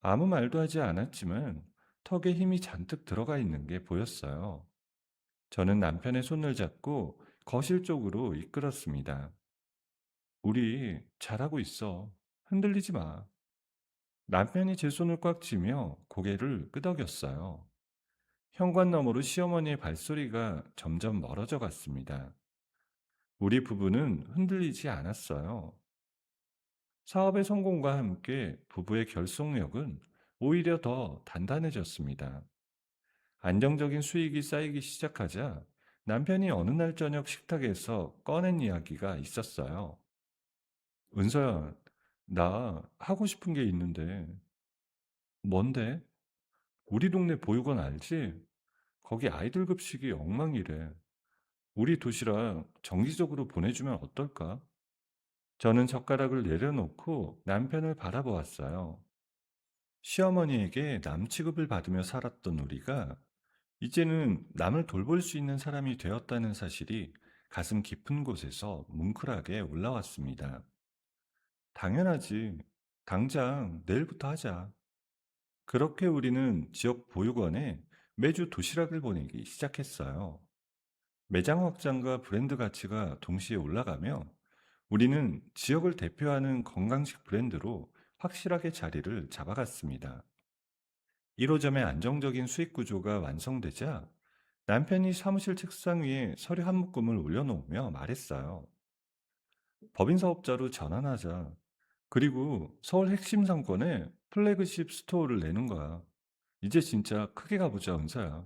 Speaker 1: 아무 말도 하지 않았지만 턱에 힘이 잔뜩 들어가 있는 게 보였어요. 저는 남편의 손을 잡고 거실 쪽으로 이끌었습니다. 우리 잘하고 있어. 흔들리지 마. 남편이 제 손을 꽉 쥐며 고개를 끄덕였어요. 현관 너머로 시어머니의 발소리가 점점 멀어져 갔습니다. 우리 부부는 흔들리지 않았어요. 사업의 성공과 함께 부부의 결속력은 오히려 더 단단해졌습니다. 안정적인 수익이 쌓이기 시작하자 남편이 어느 날 저녁 식탁에서 꺼낸 이야기가 있었어요. 은서야, 나 하고 싶은 게 있는데. 뭔데? 우리 동네 보육원 알지? 거기 아이들 급식이 엉망이래. 우리 도시락 정기적으로 보내주면 어떨까? 저는 젓가락을 내려놓고 남편을 바라보았어요. 시어머니에게 남 취급을 받으며 살았던 우리가 이제는 남을 돌볼 수 있는 사람이 되었다는 사실이 가슴 깊은 곳에서 뭉클하게 올라왔습니다. 당연하지. 당장 내일부터 하자. 그렇게 우리는 지역 보육원에 매주 도시락을 보내기 시작했어요. 매장 확장과 브랜드 가치가 동시에 올라가며 우리는 지역을 대표하는 건강식 브랜드로 확실하게 자리를 잡아갔습니다. 1호점의 안정적인 수익 구조가 완성되자 남편이 사무실 책상 위에 서류 한 묶음을 올려놓으며 말했어요. 법인 사업자로 전환하자. 그리고 서울 핵심 상권에 플래그십 스토어를 내는 거야. 이제 진짜 크게 가보자, 은서야.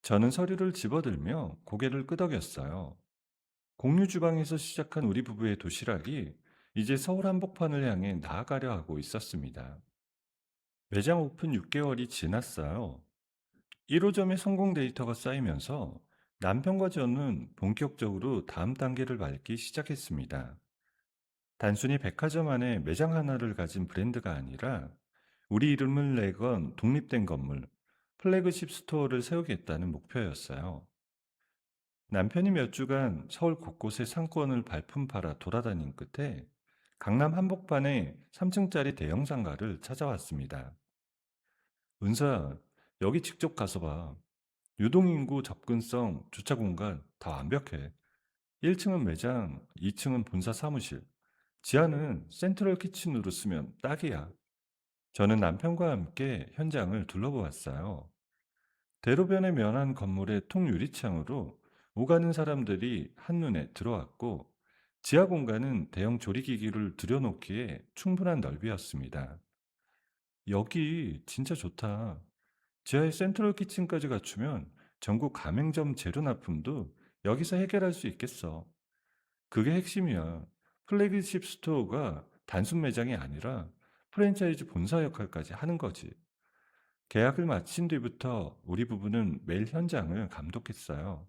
Speaker 1: 저는 서류를 집어들며 고개를 끄덕였어요. 공유 주방에서 시작한 우리 부부의 도시락이 이제 서울 한복판을 향해 나아가려 하고 있었습니다. 매장 오픈 6개월이 지났어요. 1호점의 성공 데이터가 쌓이면서 남편과 저는 본격적으로 다음 단계를 밟기 시작했습니다. 단순히 백화점 안에 매장 하나를 가진 브랜드가 아니라 우리 이름을 내건 독립된 건물, 플래그십 스토어를 세우겠다는 목표였어요. 남편이 몇 주간 서울 곳곳에 상권을 발품 팔아 돌아다닌 끝에 강남 한복판에 3층짜리 대형 상가를 찾아왔습니다. 은서야, 여기 직접 가서 봐. 유동인구 접근성, 주차 공간 다 완벽해. 1층은 매장, 2층은 본사 사무실, 지하는 센트럴 키친으로 쓰면 딱이야. 저는 남편과 함께 현장을 둘러보았어요. 대로변에 면한 건물의 통유리창으로 오가는 사람들이 한눈에 들어왔고, 지하 공간은 대형 조리기기를 들여놓기에 충분한 넓이였습니다. 여기 진짜 좋다. 지하에 센트럴 키친까지 갖추면 전국 가맹점 재료 납품도 여기서 해결할 수 있겠어. 그게 핵심이야. 플래그십 스토어가 단순 매장이 아니라 프랜차이즈 본사 역할까지 하는 거지. 계약을 마친 뒤부터 우리 부부는 매일 현장을 감독했어요.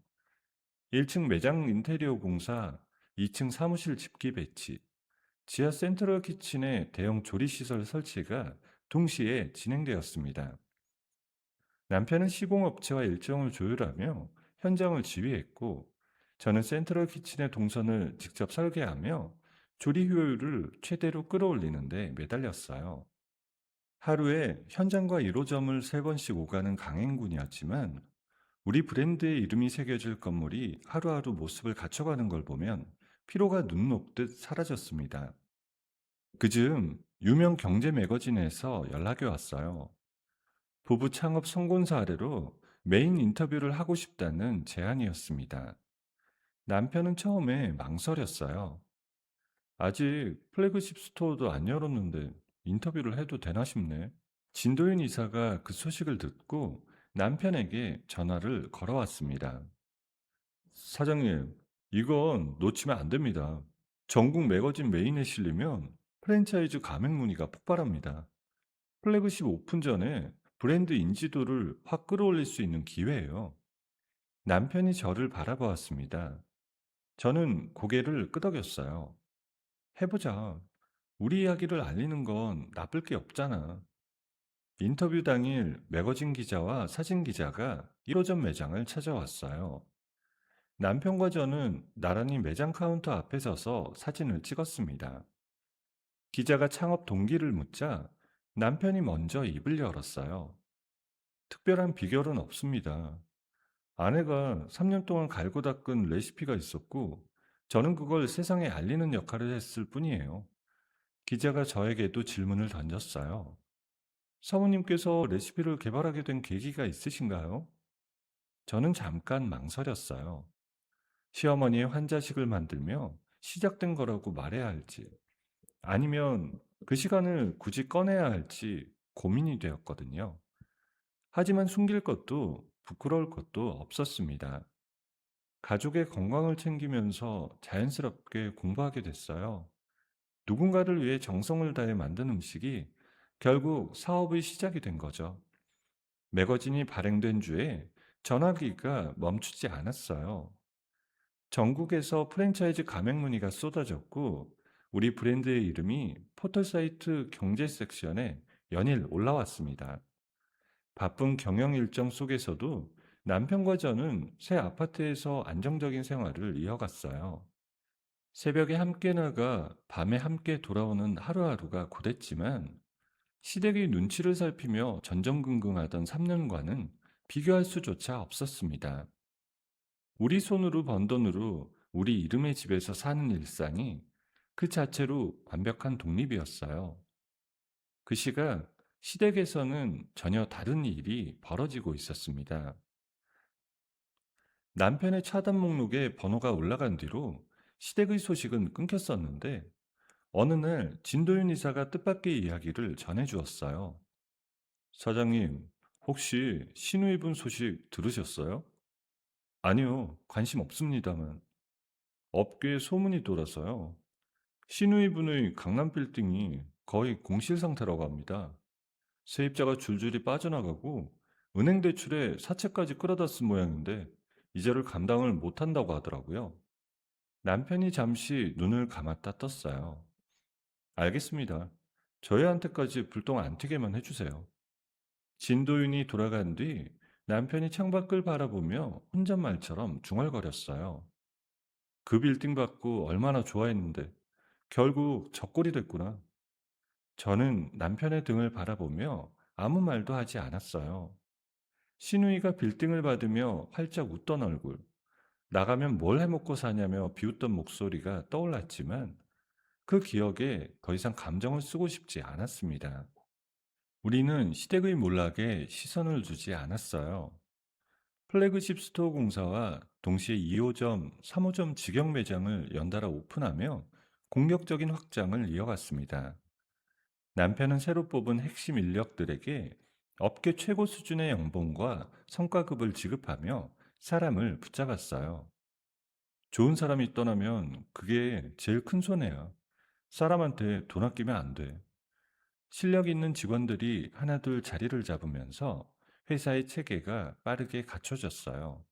Speaker 1: 1층 매장 인테리어 공사, 2층 사무실 집기 배치, 지하 센트럴 키친의 대형 조리시설 설치가 동시에 진행되었습니다. 남편은 시공업체와 일정을 조율하며 현장을 지휘했고, 저는 센트럴 키친의 동선을 직접 설계하며 조리 효율을 최대로 끌어올리는데 매달렸어요. 하루에 현장과 1호점을 3번씩 오가는 강행군이었지만, 우리 브랜드의 이름이 새겨질 건물이 하루하루 모습을 갖춰가는 걸 보면 피로가 눈 녹듯 사라졌습니다. 그즈음 유명 경제 매거진에서 연락이 왔어요. 부부 창업 성공 사례로 메인 인터뷰를 하고 싶다는 제안이었습니다. 남편은 처음에 망설였어요. 아직 플래그십 스토어도 안 열었는데 인터뷰를 해도 되나 싶네. 진도윤 이사가 그 소식을 듣고 남편에게 전화를 걸어왔습니다. 사장님, 이건 놓치면 안 됩니다. 전국 매거진 메인에 실리면 프랜차이즈 가맹 문의가 폭발합니다. 플래그십 오픈 전에 브랜드 인지도를 확 끌어올릴 수 있는 기회예요. 남편이 저를 바라보았습니다. 저는 고개를 끄덕였어요. 해보자. 우리 이야기를 알리는 건 나쁠 게 없잖아. 인터뷰 당일 매거진 기자와 사진 기자가 1호점 매장을 찾아왔어요. 남편과 저는 나란히 매장 카운터 앞에 서서 사진을 찍었습니다. 기자가 창업 동기를 묻자 남편이 먼저 입을 열었어요. 특별한 비결은 없습니다. 아내가 3년 동안 갈고 닦은 레시피가 있었고, 저는 그걸 세상에 알리는 역할을 했을 뿐이에요. 기자가 저에게도 질문을 던졌어요. 사모님께서 레시피를 개발하게 된 계기가 있으신가요? 저는 잠깐 망설였어요. 시어머니의 환자식을 만들며 시작된 거라고 말해야 할지, 아니면 그 시간을 굳이 꺼내야 할지 고민이 되었거든요. 하지만 숨길 것도 부끄러울 것도 없었습니다. 가족의 건강을 챙기면서 자연스럽게 공부하게 됐어요. 누군가를 위해 정성을 다해 만든 음식이 결국 사업의 시작이 된 거죠. 매거진이 발행된 주에 전화기가 멈추지 않았어요. 전국에서 프랜차이즈 가맹 문의가 쏟아졌고, 우리 브랜드의 이름이 포털사이트 경제 섹션에 연일 올라왔습니다. 바쁜 경영 일정 속에서도 남편과 저는 새 아파트에서 안정적인 생활을 이어갔어요. 새벽에 함께 나가 밤에 함께 돌아오는 하루하루가 고됐지만, 시댁의 눈치를 살피며 전전긍긍하던 3년과는 비교할 수조차 없었습니다. 우리 손으로 번 돈으로 우리 이름의 집에서 사는 일상이 그 자체로 완벽한 독립이었어요. 그 시각 시댁에서는 전혀 다른 일이 벌어지고 있었습니다. 남편의 차단 목록에 번호가 올라간 뒤로 시댁의 소식은 끊겼었는데, 어느 날 진도윤 이사가 뜻밖의 이야기를 전해주었어요. 사장님, 혹시 신우이분 소식 들으셨어요? 아니요, 관심 없습니다만. 업계에 소문이 돌아서요. 신우이분의 강남 빌딩이 거의 공실 상태라고 합니다. 세입자가 줄줄이 빠져나가고 은행 대출에 사채까지 끌어다 쓴 모양인데 이자를 감당을 못한다고 하더라고요. 남편이 잠시 눈을 감았다 떴어요. 알겠습니다. 저희한테까지 불똥 안 튀게만 해주세요. 진도윤이 돌아간 뒤 남편이 창밖을 바라보며 혼잣말처럼 중얼거렸어요. 그 빌딩 받고 얼마나 좋아했는데 결국 적골이 됐구나. 저는 남편의 등을 바라보며 아무 말도 하지 않았어요. 신우이가 빌딩을 받으며 활짝 웃던 얼굴, 나가면 뭘 해먹고 사냐며 비웃던 목소리가 떠올랐지만 그 기억에 더 이상 감정을 쓰고 싶지 않았습니다. 우리는 시댁의 몰락에 시선을 두지 않았어요. 플래그십 스토어 공사와 동시에 2호점, 3호점 직영 매장을 연달아 오픈하며 공격적인 확장을 이어갔습니다. 남편은 새로 뽑은 핵심 인력들에게 업계 최고 수준의 연봉과 성과급을 지급하며 사람을 붙잡았어요. 좋은 사람이 떠나면 그게 제일 큰 손해야. 사람한테 돈 아끼면 안 돼. 실력 있는 직원들이 하나둘 자리를 잡으면서 회사의 체계가 빠르게 갖춰졌어요.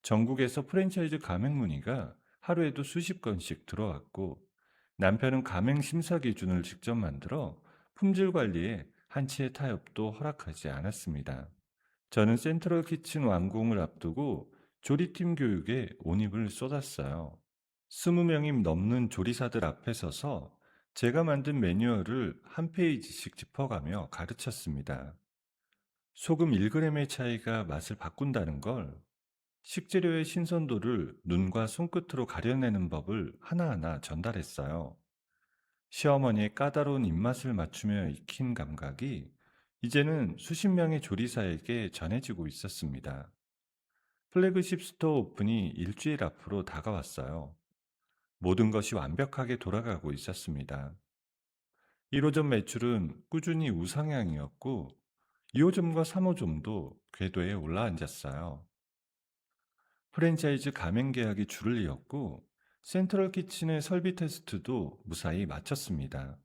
Speaker 1: 전국에서 프랜차이즈 가맹 문의가 하루에도 수십 건씩 들어왔고, 남편은 가맹 심사 기준을 직접 만들어 품질 관리에 한치의 타협도 허락하지 않았습니다. 저는 센트럴 키친 완공을 앞두고 조리팀 교육에 온 힘을 쏟았어요. 20명이 넘는 조리사들 앞에 서서 제가 만든 매뉴얼을 한 페이지씩 짚어가며 가르쳤습니다. 소금 1g의 차이가 맛을 바꾼다는 걸, 식재료의 신선도를 눈과 손끝으로 가려내는 법을 하나하나 전달했어요. 시어머니의 까다로운 입맛을 맞추며 익힌 감각이 이제는 수십 명의 조리사에게 전해지고 있었습니다. 플래그십 스토어 오픈이 일주일 앞으로 다가왔어요. 모든 것이 완벽하게 돌아가고 있었습니다. 1호점 매출은 꾸준히 우상향이었고, 2호점과 3호점도 궤도에 올라앉았어요. 프랜차이즈 가맹 계약이 줄을 이었고, 센트럴 키친의 설비 테스트도 무사히 마쳤습니다.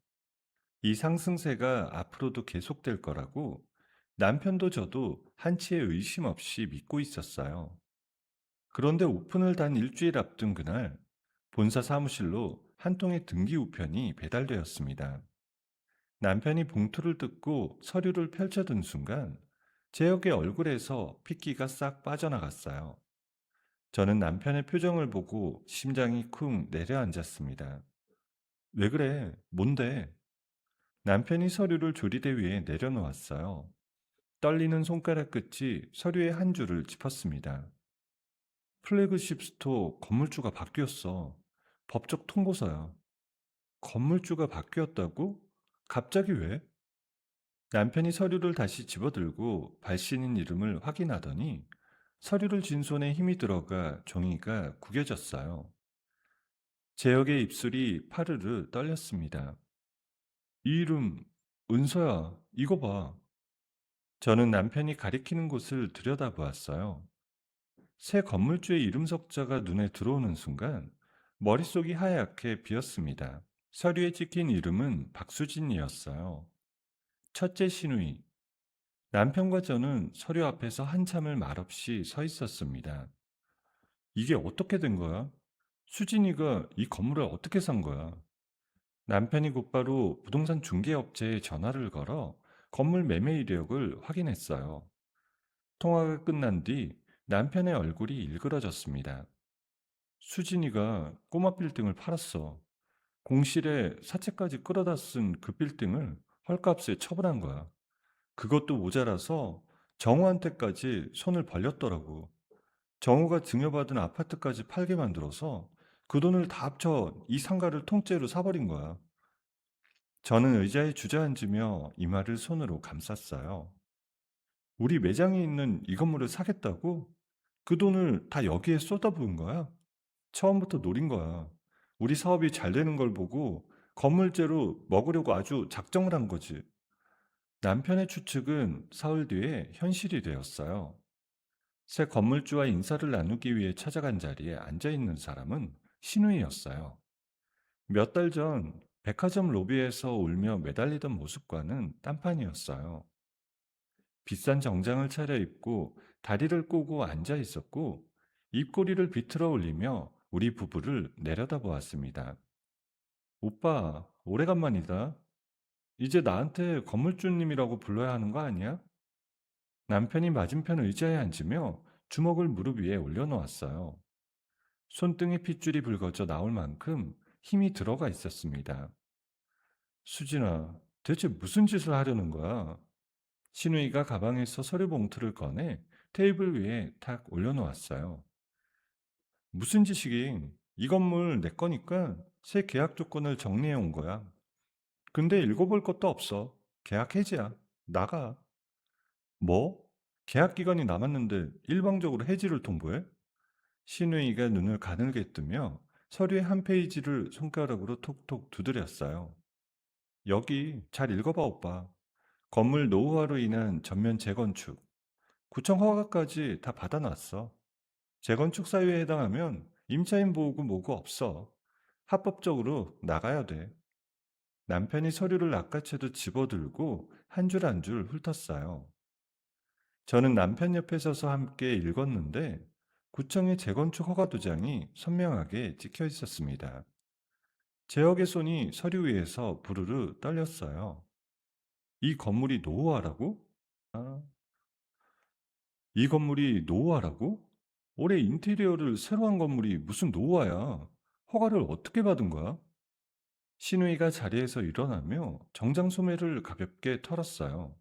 Speaker 1: 이 상승세가 앞으로도 계속될 거라고 남편도 저도 한치의 의심 없이 믿고 있었어요. 그런데 오픈을 단 일주일 앞둔 그날, 본사 사무실로 한 통의 등기 우편이 배달되었습니다. 남편이 봉투를 뜯고 서류를 펼쳐든 순간 제 역의 얼굴에서 핏기가 싹 빠져나갔어요. 저는 남편의 표정을 보고 심장이 쿵 내려앉았습니다. 왜 그래? 뭔데? 남편이 서류를 조리대 위에 내려놓았어요. 떨리는 손가락 끝이 서류의 한 줄을 짚었습니다. 플래그십 스토어 건물주가 바뀌었어. 법적 통보서야. 건물주가 바뀌었다고? 갑자기 왜? 남편이 서류를 다시 집어들고 발신인 이름을 확인하더니 서류를 쥔 손에 힘이 들어가 종이가 구겨졌어요. 재혁의 입술이 파르르 떨렸습니다. 이 이름, 은서야, 이거 봐. 저는 남편이 가리키는 곳을 들여다보았어요. 새 건물주의 이름 석자가 눈에 들어오는 순간 머릿속이 하얗게 비었습니다. 서류에 찍힌 이름은 박수진이었어요. 첫째 시누이. 남편과 저는 서류 앞에서 한참을 말없이 서 있었습니다. 이게 어떻게 된 거야? 수진이가 이 건물을 어떻게 산 거야? 남편이 곧바로 부동산 중개업체에 전화를 걸어 건물 매매 이력을 확인했어요. 통화가 끝난 뒤 남편의 얼굴이 일그러졌습니다. 수진이가 꼬마 빌딩을 팔았어. 공실에 사채까지 끌어다 쓴 그 빌딩을 헐값에 처분한 거야. 그것도 모자라서 정우한테까지 손을 벌렸더라고. 정우가 증여받은 아파트까지 팔게 만들어서 그 돈을 다 합쳐 이 상가를 통째로 사버린 거야. 저는 의자에 주저앉으며 이마를 손으로 감쌌어요. 우리 매장에 있는 이 건물을 사겠다고? 그 돈을 다 여기에 쏟아부은 거야? 처음부터 노린 거야. 우리 사업이 잘 되는 걸 보고 건물째로 먹으려고 아주 작정을 한 거지. 남편의 추측은 사흘 뒤에 현실이 되었어요. 새 건물주와 인사를 나누기 위해 찾아간 자리에 앉아 있는 사람은 신우이였어요. 몇 달 전 백화점 로비에서 울며 매달리던 모습과는 딴판이었어요. 비싼 정장을 차려입고 다리를 꼬고 앉아 있었고 입꼬리를 비틀어 올리며 우리 부부를 내려다보았습니다. 오빠, 오래간만이다. 이제 나한테 건물주님이라고 불러야 하는 거 아니야? 남편이 맞은편 의자에 앉으며 주먹을 무릎 위에 올려놓았어요. 손등에 핏줄이 붉어져 나올 만큼 힘이 들어가 있었습니다. 수진아, 대체 무슨 짓을 하려는 거야? 신우이가 가방에서 서류 봉투를 꺼내 테이블 위에 탁 올려놓았어요. 무슨 짓이긴? 이 건물 내 거니까 새 계약 조건을 정리해 온 거야. 근데 읽어볼 것도 없어. 계약 해지야. 나가. 뭐? 계약 기간이 남았는데 일방적으로 해지를 통보해? 신우이가 눈을 가늘게 뜨며 서류의 한 페이지를 손가락으로 톡톡 두드렸어요. 여기 잘 읽어봐, 오빠. 건물 노후화로 인한 전면 재건축, 구청 허가까지 다 받아놨어. 재건축 사유에 해당하면 임차인 보호구 뭐고 없어. 합법적으로 나가야 돼. 남편이 서류를 낚아채도 집어들고 한 줄 한 줄 훑었어요. 저는 남편 옆에 서서 함께 읽었는데 구청의 재건축 허가 도장이 선명하게 찍혀 있었습니다. 제억의 손이 서류 위에서 부르르 떨렸어요. 이 건물이 노후화라고? 아, 이 건물이 노후화라고? 올해 인테리어를 새로 한 건물이 무슨 노후화야? 허가를 어떻게 받은 거야? 신우이가 자리에서 일어나며 정장 소매를 가볍게 털었어요.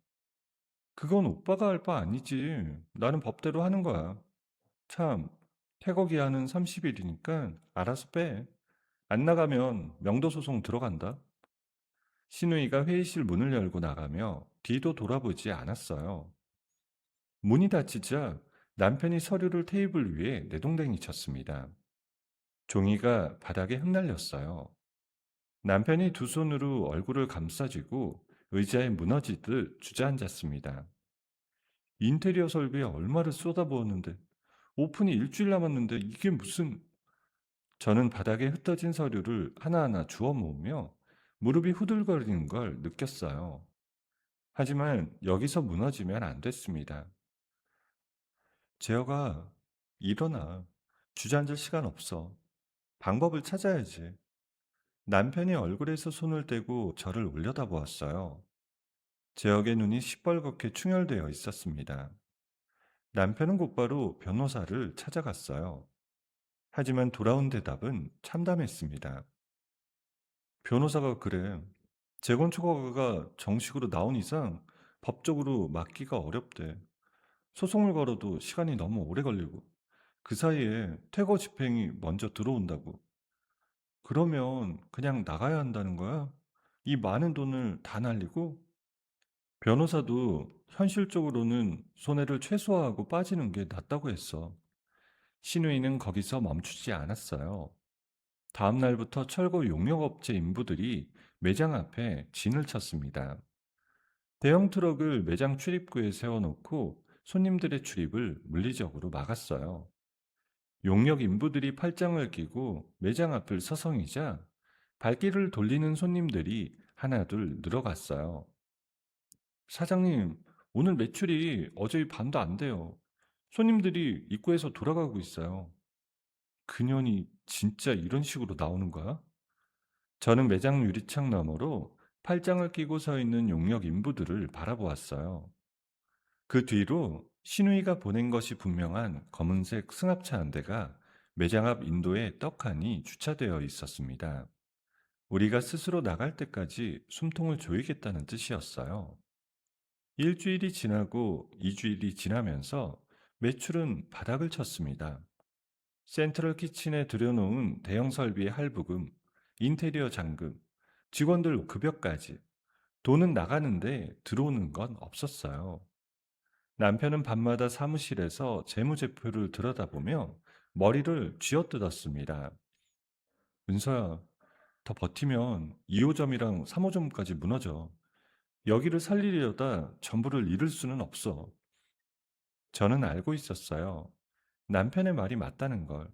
Speaker 1: 그건 오빠가 할 바 아니지. 나는 법대로 하는 거야. 참, 퇴거 기한은 30일이니까 알아서 빼. 안 나가면 명도 소송 들어간다. 신우이가 회의실 문을 열고 나가며 뒤도 돌아보지 않았어요. 문이 닫히자 남편이 서류를 테이블 위에 내동댕이 쳤습니다. 종이가 바닥에 흩날렸어요. 남편이 두 손으로 얼굴을 감싸쥐고 의자에 무너지듯 주저앉았습니다. 인테리어 설비에 얼마를 쏟아부었는데 오픈이 일주일 남았는데 이게 무슨... 저는 바닥에 흩어진 서류를 하나하나 주워 모으며 무릎이 후들거리는 걸 느꼈어요. 하지만 여기서 무너지면 안 됐습니다. 재혁아, 일어나. 주저앉을 시간 없어. 방법을 찾아야지. 남편이 얼굴에서 손을 떼고 저를 올려다보았어요. 재혁의 눈이 시뻘겋게 충혈되어 있었습니다. 남편은 곧바로 변호사를 찾아갔어요. 하지만 돌아온 대답은 참담했습니다. 변호사가 그래. 재건축 허가가 정식으로 나온 이상 법적으로 막기가 어렵대. 소송을 걸어도 시간이 너무 오래 걸리고 그 사이에 퇴거 집행이 먼저 들어온다고. 그러면 그냥 나가야 한다는 거야? 이 많은 돈을 다 날리고? 변호사도 현실적으로는 손해를 최소화하고 빠지는 게 낫다고 했어. 신우이는 거기서 멈추지 않았어요. 다음 날부터 철거 용역업체 인부들이 매장 앞에 진을 쳤습니다. 대형 트럭을 매장 출입구에 세워놓고 손님들의 출입을 물리적으로 막았어요. 용역 인부들이 팔짱을 끼고 매장 앞을 서성이자 발길을 돌리는 손님들이 하나둘 늘어갔어요. 사장님, 오늘 매출이 어제 반도 안 돼요. 손님들이 입구에서 돌아가고 있어요. 그년이 진짜 이런 식으로 나오는 거야? 저는 매장 유리창 너머로 팔짱을 끼고 서 있는 용역 인부들을 바라보았어요. 그 뒤로 신우이가 보낸 것이 분명한 검은색 승합차 한 대가 매장 앞 인도에 떡하니 주차되어 있었습니다. 우리가 스스로 나갈 때까지 숨통을 조이겠다는 뜻이었어요. 일주일이 지나고 2주일이 지나면서 매출은 바닥을 쳤습니다. 센트럴 키친에 들여놓은 대형 설비의 할부금, 인테리어 잔금, 직원들 급여까지 돈은 나가는데 들어오는 건 없었어요. 남편은 밤마다 사무실에서 재무제표를 들여다보며 머리를 쥐어뜯었습니다. 은서야, 더 버티면 2호점이랑 3호점까지 무너져. 여기를 살리려다 전부를 잃을 수는 없어. 저는 알고 있었어요. 남편의 말이 맞다는 걸.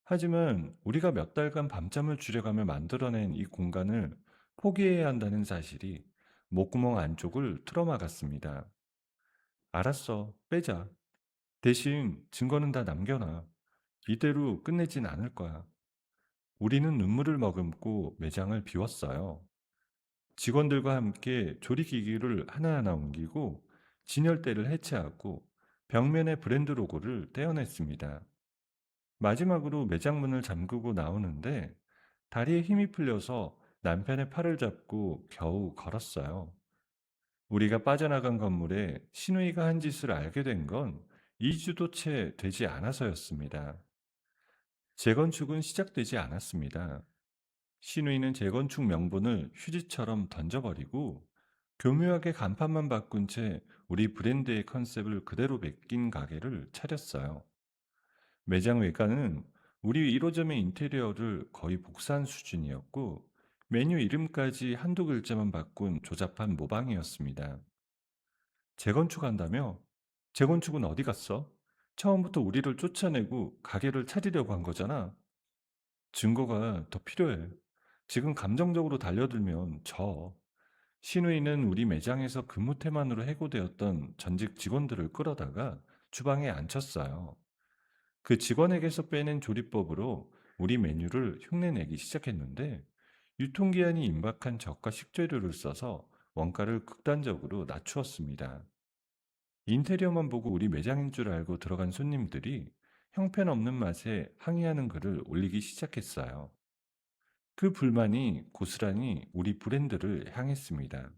Speaker 1: 하지만 우리가 몇 달간 밤잠을 줄여가며 만들어낸 이 공간을 포기해야 한다는 사실이 목구멍 안쪽을 틀어막았습니다. 알았어, 빼자. 대신 증거는 다 남겨놔. 이대로 끝내진 않을 거야. 우리는 눈물을 머금고 매장을 비웠어요. 직원들과 함께 조리기기를 하나하나 옮기고 진열대를 해체하고 벽면의 브랜드 로고를 떼어냈습니다. 마지막으로 매장 문을 잠그고 나오는데 다리에 힘이 풀려서 남편의 팔을 잡고 겨우 걸었어요. 우리가 빠져나간 건물에 신우이가 한 짓을 알게 된 건 2주도 채 되지 않아서였습니다. 재건축은 시작되지 않았습니다. 신우이는 재건축 명분을 휴지처럼 던져버리고 교묘하게 간판만 바꾼 채 우리 브랜드의 컨셉을 그대로 맡긴 가게를 차렸어요. 매장 외관은 우리 1호점의 인테리어를 거의 복사한 수준이었고 메뉴 이름까지 한두 글자만 바꾼 조잡한 모방이었습니다. 재건축한다며? 재건축은 어디 갔어? 처음부터 우리를 쫓아내고 가게를 차리려고 한 거잖아. 증거가 더 필요해. 지금 감정적으로 달려들면 져. 신우이는 우리 매장에서 근무 태만으로 해고되었던 전직 직원들을 끌어다가 주방에 앉혔어요. 그 직원에게서 빼낸 조리법으로 우리 메뉴를 흉내내기 시작했는데 유통기한이 임박한 저가 식재료를 써서 원가를 극단적으로 낮추었습니다. 인테리어만 보고 우리 매장인 줄 알고 들어간 손님들이 형편없는 맛에 항의하는 글을 올리기 시작했어요. 그 불만이 고스란히 우리 브랜드를 향했습니다.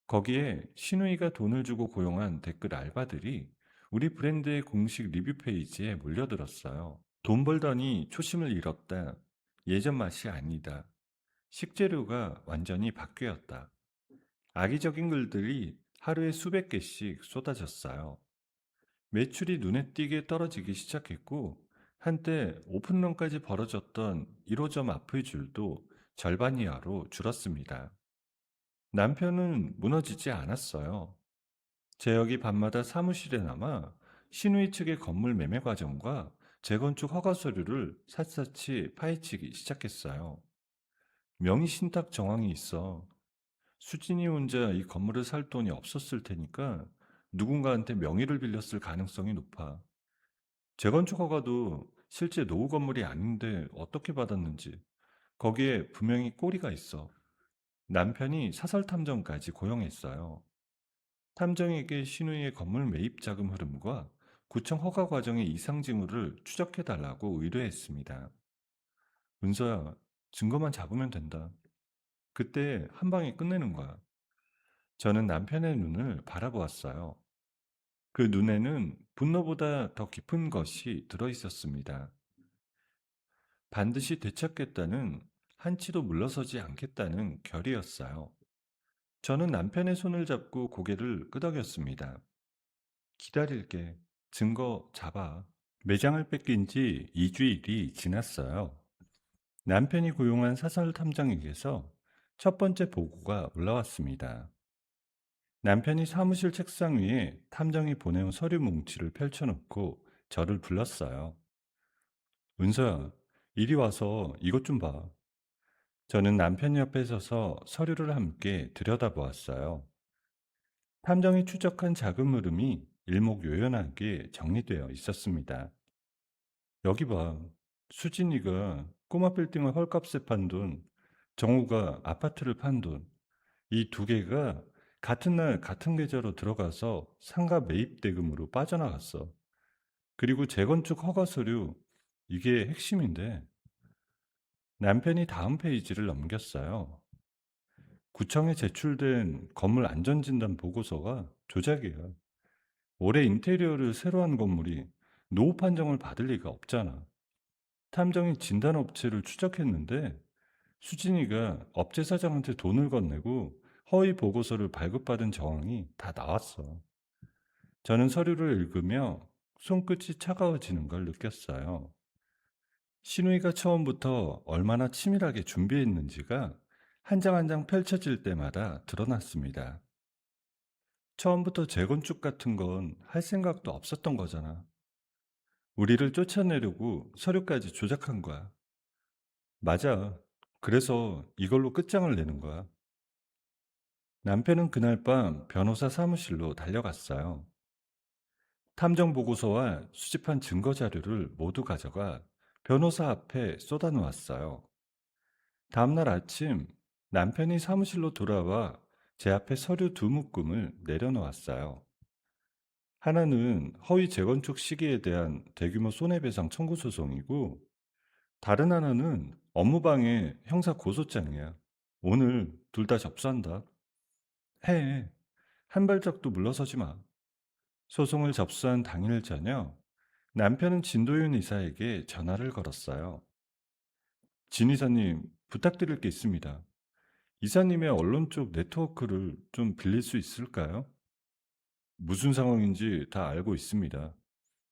Speaker 1: 거기에 신우이가 돈을 주고 고용한 댓글 알바들이 우리 브랜드의 공식 리뷰 페이지에 몰려들었어요. 돈 벌더니 초심을 잃었다. 예전 맛이 아니다. 식재료가 완전히 바뀌었다. 악의적인 글들이 하루에 수백 개씩 쏟아졌어요. 매출이 눈에 띄게 떨어지기 시작했고, 한때 오픈런까지 벌어졌던 1호점 앞의 줄도 절반 이하로 줄었습니다. 남편은 무너지지 않았어요. 재혁이 밤마다 사무실에 남아 신우이 측의 건물 매매 과정과 재건축 허가 서류를 샅샅이 파헤치기 시작했어요. 명의 신탁 정황이 있어. 수진이 혼자 이 건물을 살 돈이 없었을 테니까 누군가한테 명의를 빌렸을 가능성이 높아. 재건축 허가도 실제 노후 건물이 아닌데 어떻게 받았는지 거기에 분명히 꼬리가 있어. 남편이 사설 탐정까지 고용했어요. 탐정에게 신우이의 건물 매입 자금 흐름과 구청 허가 과정의 이상 징후를 추적해 달라고 의뢰했습니다. 은서야, 증거만 잡으면 된다. 그때 한 방에 끝내는 거야. 저는 남편의 눈을 바라보았어요. 그 눈에는 분노보다 더 깊은 것이 들어 있었습니다. 반드시 되찾겠다는, 한치도 물러서지 않겠다는 결의였어요. 저는 남편의 손을 잡고 고개를 끄덕였습니다. 기다릴게. 증거 잡아. 매장을 뺏긴 지 2주일이 지났어요. 남편이 고용한 사설 탐정에게서 첫 번째 보고가 올라왔습니다. 남편이 사무실 책상 위에 탐정이 보내온 서류 뭉치를 펼쳐놓고 저를 불렀어요. 은서야, 이리 와서 이것 좀 봐. 저는 남편 옆에 서서 서류를 함께 들여다보았어요. 탐정이 추적한 자금 흐름이 일목요연하게 정리되어 있었습니다. 여기 봐. 수진이가 꼬마 빌딩을 헐값에 판 돈, 정우가 아파트를 판 돈, 이 두 개가 같은 날 같은 계좌로 들어가서 상가 매입 대금으로 빠져나갔어. 그리고 재건축 허가 서류, 이게 핵심인데 남편이 다음 페이지를 넘겼어요. 구청에 제출된 건물 안전진단 보고서가 조작이야. 올해 인테리어를 새로 한 건물이 노후 판정을 받을 리가 없잖아. 탐정이 진단업체를 추적했는데 수진이가 업체 사장한테 돈을 건네고 허위 보고서를 발급받은 정황이 다 나왔어. 저는 서류를 읽으며 손끝이 차가워지는 걸 느꼈어요. 신우이가 처음부터 얼마나 치밀하게 준비했는지가 한 장 한 장 펼쳐질 때마다 드러났습니다. 처음부터 재건축 같은 건 할 생각도 없었던 거잖아. 우리를 쫓아내려고 서류까지 조작한 거야. 맞아. 그래서 이걸로 끝장을 내는 거야. 남편은 그날 밤 변호사 사무실로 달려갔어요. 탐정 보고서와 수집한 증거 자료를 모두 가져가 변호사 앞에 쏟아놓았어요. 다음날 아침 남편이 사무실로 돌아와 제 앞에 서류 두 묶음을 내려놓았어요. 하나는 허위 재건축 시기에 대한 대규모 손해배상 청구 소송이고 다른 하나는 업무방해 형사 고소장이야. 오늘 둘 다 접수한다. 해. 한 발짝도 물러서지 마. 소송을 접수한 당일 저녁 남편은 진도윤 이사에게 전화를 걸었어요. 진 이사님, 부탁드릴 게 있습니다. 이사님의 언론 쪽 네트워크를 좀 빌릴 수 있을까요? 무슨 상황인지 다 알고 있습니다.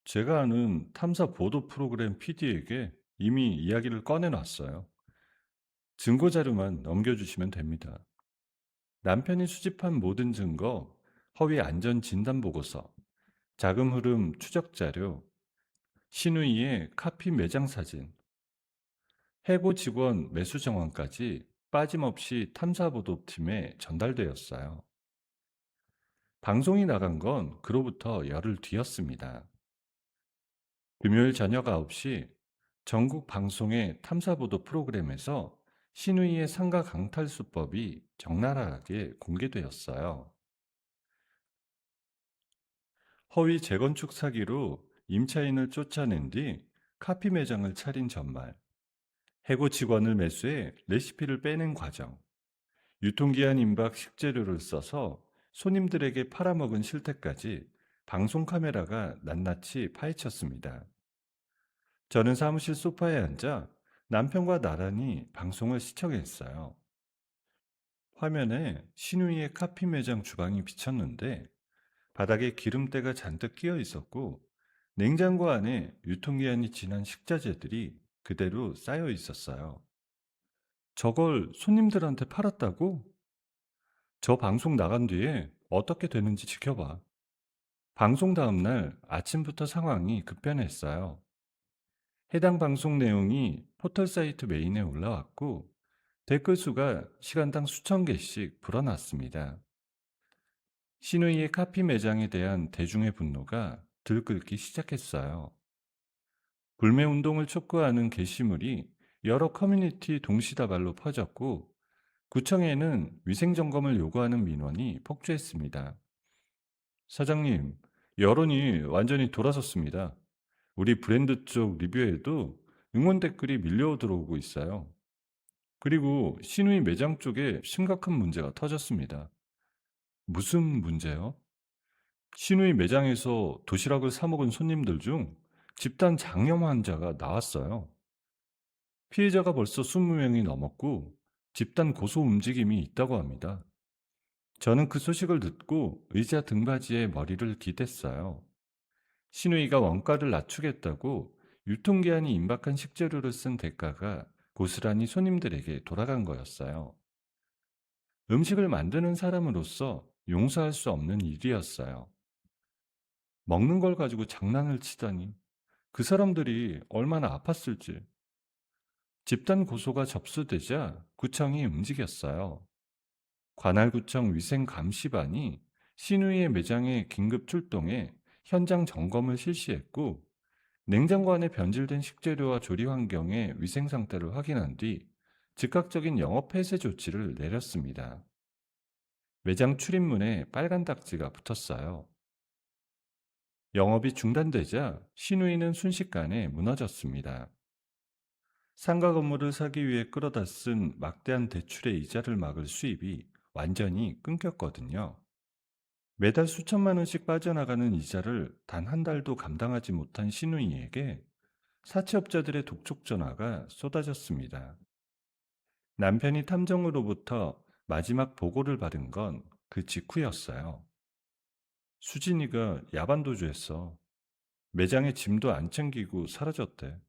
Speaker 1: 제가 아는 탐사 보도 프로그램 PD에게 이미 이야기를 꺼내놨어요. 증거 자료만 넘겨주시면 됩니다. 남편이 수집한 모든 증거, 허위 안전 진단 보고서, 자금 흐름 추적 자료, 신우이의 카피 매장 사진, 해고 직원 매수 정황까지 빠짐없이 탐사보도팀에 전달되었어요. 방송이 나간 건 그로부터 열흘 뒤였습니다. 금요일 저녁 9시 전국 방송의 탐사보도 프로그램에서 신우이의 상가 강탈수법이 적나라하게 공개되었어요. 허위 재건축 사기로 임차인을 쫓아낸 뒤 카피 매장을 차린 전말, 해고 직원을 매수해 레시피를 빼낸 과정, 유통기한 임박 식재료를 써서 손님들에게 팔아먹은 실태까지 방송 카메라가 낱낱이 파헤쳤습니다. 저는 사무실 소파에 앉아 남편과 나란히 방송을 시청했어요. 화면에 신우이의 카피 매장 주방이 비쳤는데 바닥에 기름때가 잔뜩 끼어 있었고 냉장고 안에 유통기한이 지난 식자재들이 그대로 쌓여 있었어요. 저걸 손님들한테 팔았다고? 저 방송 나간 뒤에 어떻게 되는지 지켜봐. 방송 다음 날 아침부터 상황이 급변했어요. 해당 방송 내용이 포털 사이트 메인에 올라왔고 댓글 수가 시간당 수천 개씩 불어났습니다. 신우이의 카피 매장에 대한 대중의 분노가 들끓기 시작했어요. 불매 운동을 촉구하는 게시물이 여러 커뮤니티 동시다발로 퍼졌고 구청에는 위생점검을 요구하는 민원이 폭주했습니다. 사장님, 여론이 완전히 돌아섰습니다. 우리 브랜드 쪽 리뷰에도 응원 댓글이 밀려 들어오고 있어요. 그리고 신우이 매장 쪽에 심각한 문제가 터졌습니다. 무슨 문제요? 신우이 매장에서 도시락을 사 먹은 손님들 중 집단 장염 환자가 나왔어요. 피해자가 벌써 20명이 넘었고 집단 고소 움직임이 있다고 합니다. 저는 그 소식을 듣고 의자 등받이에 머리를 기댔어요. 신우이가 원가를 낮추겠다고 유통기한이 임박한 식재료를 쓴 대가가 고스란히 손님들에게 돌아간 거였어요. 음식을 만드는 사람으로서 용서할 수 없는 일이었어요. 먹는 걸 가지고 장난을 치다니 그 사람들이 얼마나 아팠을지. 집단 고소가 접수되자 구청이 움직였어요. 관할구청 위생감시반이 신우이의 매장에 긴급 출동해 현장 점검을 실시했고 냉장고 안에 변질된 식재료와 조리 환경의 위생 상태를 확인한 뒤 즉각적인 영업 폐쇄 조치를 내렸습니다. 매장 출입문에 빨간 딱지가 붙었어요. 영업이 중단되자 신우이는 순식간에 무너졌습니다. 상가 건물을 사기 위해 끌어다 쓴 막대한 대출의 이자를 막을 수입이 완전히 끊겼거든요. 매달 수천만 원씩 빠져나가는 이자를 단 한 달도 감당하지 못한 신우이에게 사채업자들의 독촉 전화가 쏟아졌습니다. 남편이 탐정으로부터 마지막 보고를 받은 건 그 직후였어요. 수진이가 야반도주했어. 매장에 짐도 안 챙기고 사라졌대.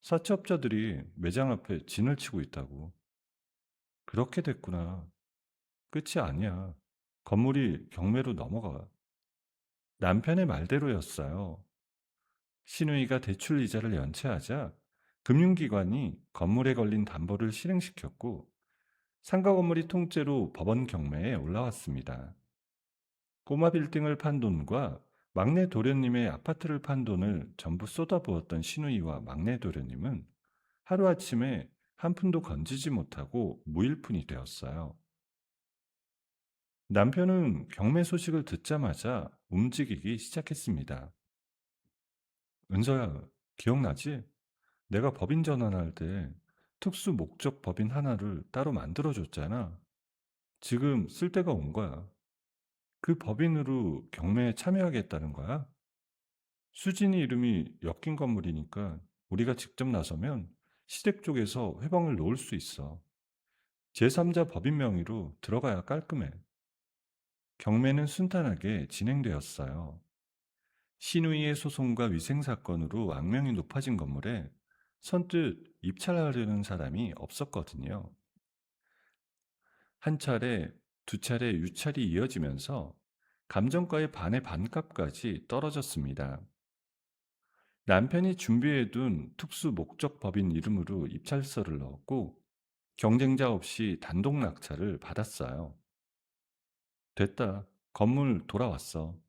Speaker 1: 사채업자들이 매장 앞에 진을 치고 있다고. 그렇게 됐구나. 끝이 아니야. 건물이 경매로 넘어가. 남편의 말대로였어요. 신우이가 대출 이자를 연체하자 금융기관이 건물에 걸린 담보를 실행시켰고 상가 건물이 통째로 법원 경매에 올라왔습니다. 꼬마 빌딩을 판 돈과 막내 도련님의 아파트를 판 돈을 전부 쏟아부었던 신우이와 막내 도련님은 하루아침에 한 푼도 건지지 못하고 무일푼이 되었어요. 남편은 경매 소식을 듣자마자 움직이기 시작했습니다. 은서야, 기억나지? 내가 법인 전환할 때 특수 목적 법인 하나를 따로 만들어줬잖아. 지금 쓸 때가 온 거야. 그 법인으로 경매에 참여하겠다는 거야? 수진이 이름이 엮인 건물이니까 우리가 직접 나서면 시댁 쪽에서 회방을 놓을 수 있어. 제3자 법인 명의로 들어가야 깔끔해. 경매는 순탄하게 진행되었어요. 신우이의 소송과 위생 사건으로 악명이 높아진 건물에 선뜻 입찰하려는 사람이 없었거든요. 한 차례, 두 차례 유찰이 이어지면서 감정가의 반의 반값까지 떨어졌습니다. 남편이 준비해둔 특수 목적 법인 이름으로 입찰서를 넣었고 경쟁자 없이 단독 낙찰을 받았어요. 됐다. 건물 돌아왔어.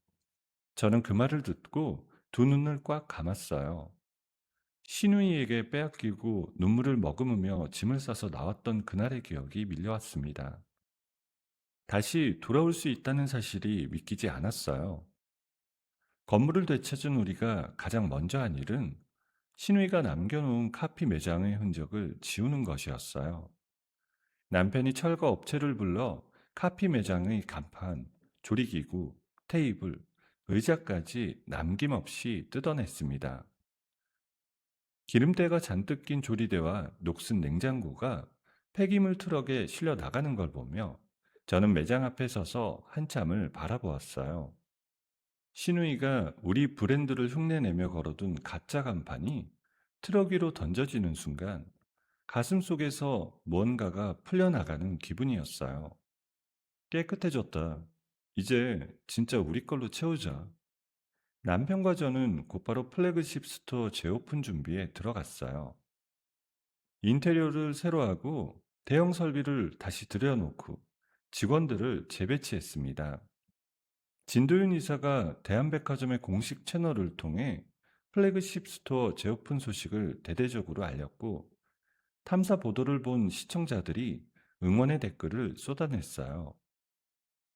Speaker 1: 저는 그 말을 듣고 두 눈을 꽉 감았어요. 시누이에게 빼앗기고 눈물을 머금으며 짐을 싸서 나왔던 그날의 기억이 밀려왔습니다. 다시 돌아올 수 있다는 사실이 믿기지 않았어요. 건물을 되찾은 우리가 가장 먼저 한 일은 시누이가 남겨놓은 카피 매장의 흔적을 지우는 것이었어요. 남편이 철거 업체를 불러 카피 매장의 간판, 조리기구, 테이블, 의자까지 남김없이 뜯어냈습니다. 기름때가 잔뜩 낀 조리대와 녹슨 냉장고가 폐기물 트럭에 실려 나가는 걸 보며 저는 매장 앞에 서서 한참을 바라보았어요. 신우이가 우리 브랜드를 흉내내며 걸어둔 가짜 간판이 트럭 위로 던져지는 순간 가슴 속에서 무언가가 풀려나가는 기분이었어요. 깨끗해졌다. 이제 진짜 우리 걸로 채우자. 남편과 저는 곧바로 플래그십 스토어 재오픈 준비에 들어갔어요. 인테리어를 새로 하고 대형 설비를 다시 들여놓고 직원들을 재배치했습니다. 진도윤 이사가 대한백화점의 공식 채널을 통해 플래그십 스토어 재오픈 소식을 대대적으로 알렸고 탐사 보도를 본 시청자들이 응원의 댓글을 쏟아냈어요.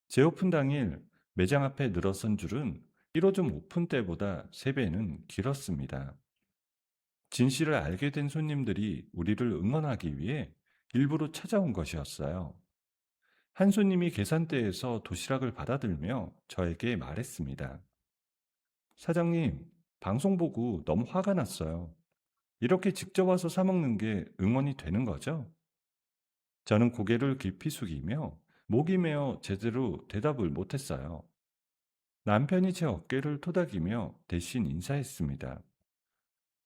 Speaker 1: 재오픈 당일 매장 앞에 늘어선 줄은 1호점 오픈 때보다 3배는 길었습니다. 진실을 알게 된 손님들이 우리를 응원하기 위해 일부러 찾아온 것이었어요. 한 손님이 계산대에서 도시락을 받아들며 저에게 말했습니다. 사장님, 방송 보고 너무 화가 났어요. 이렇게 직접 와서 사먹는 게 응원이 되는 거죠? 저는 고개를 깊이 숙이며 목이 메어 제대로 대답을 못했어요. 남편이 제 어깨를 토닥이며 대신 인사했습니다.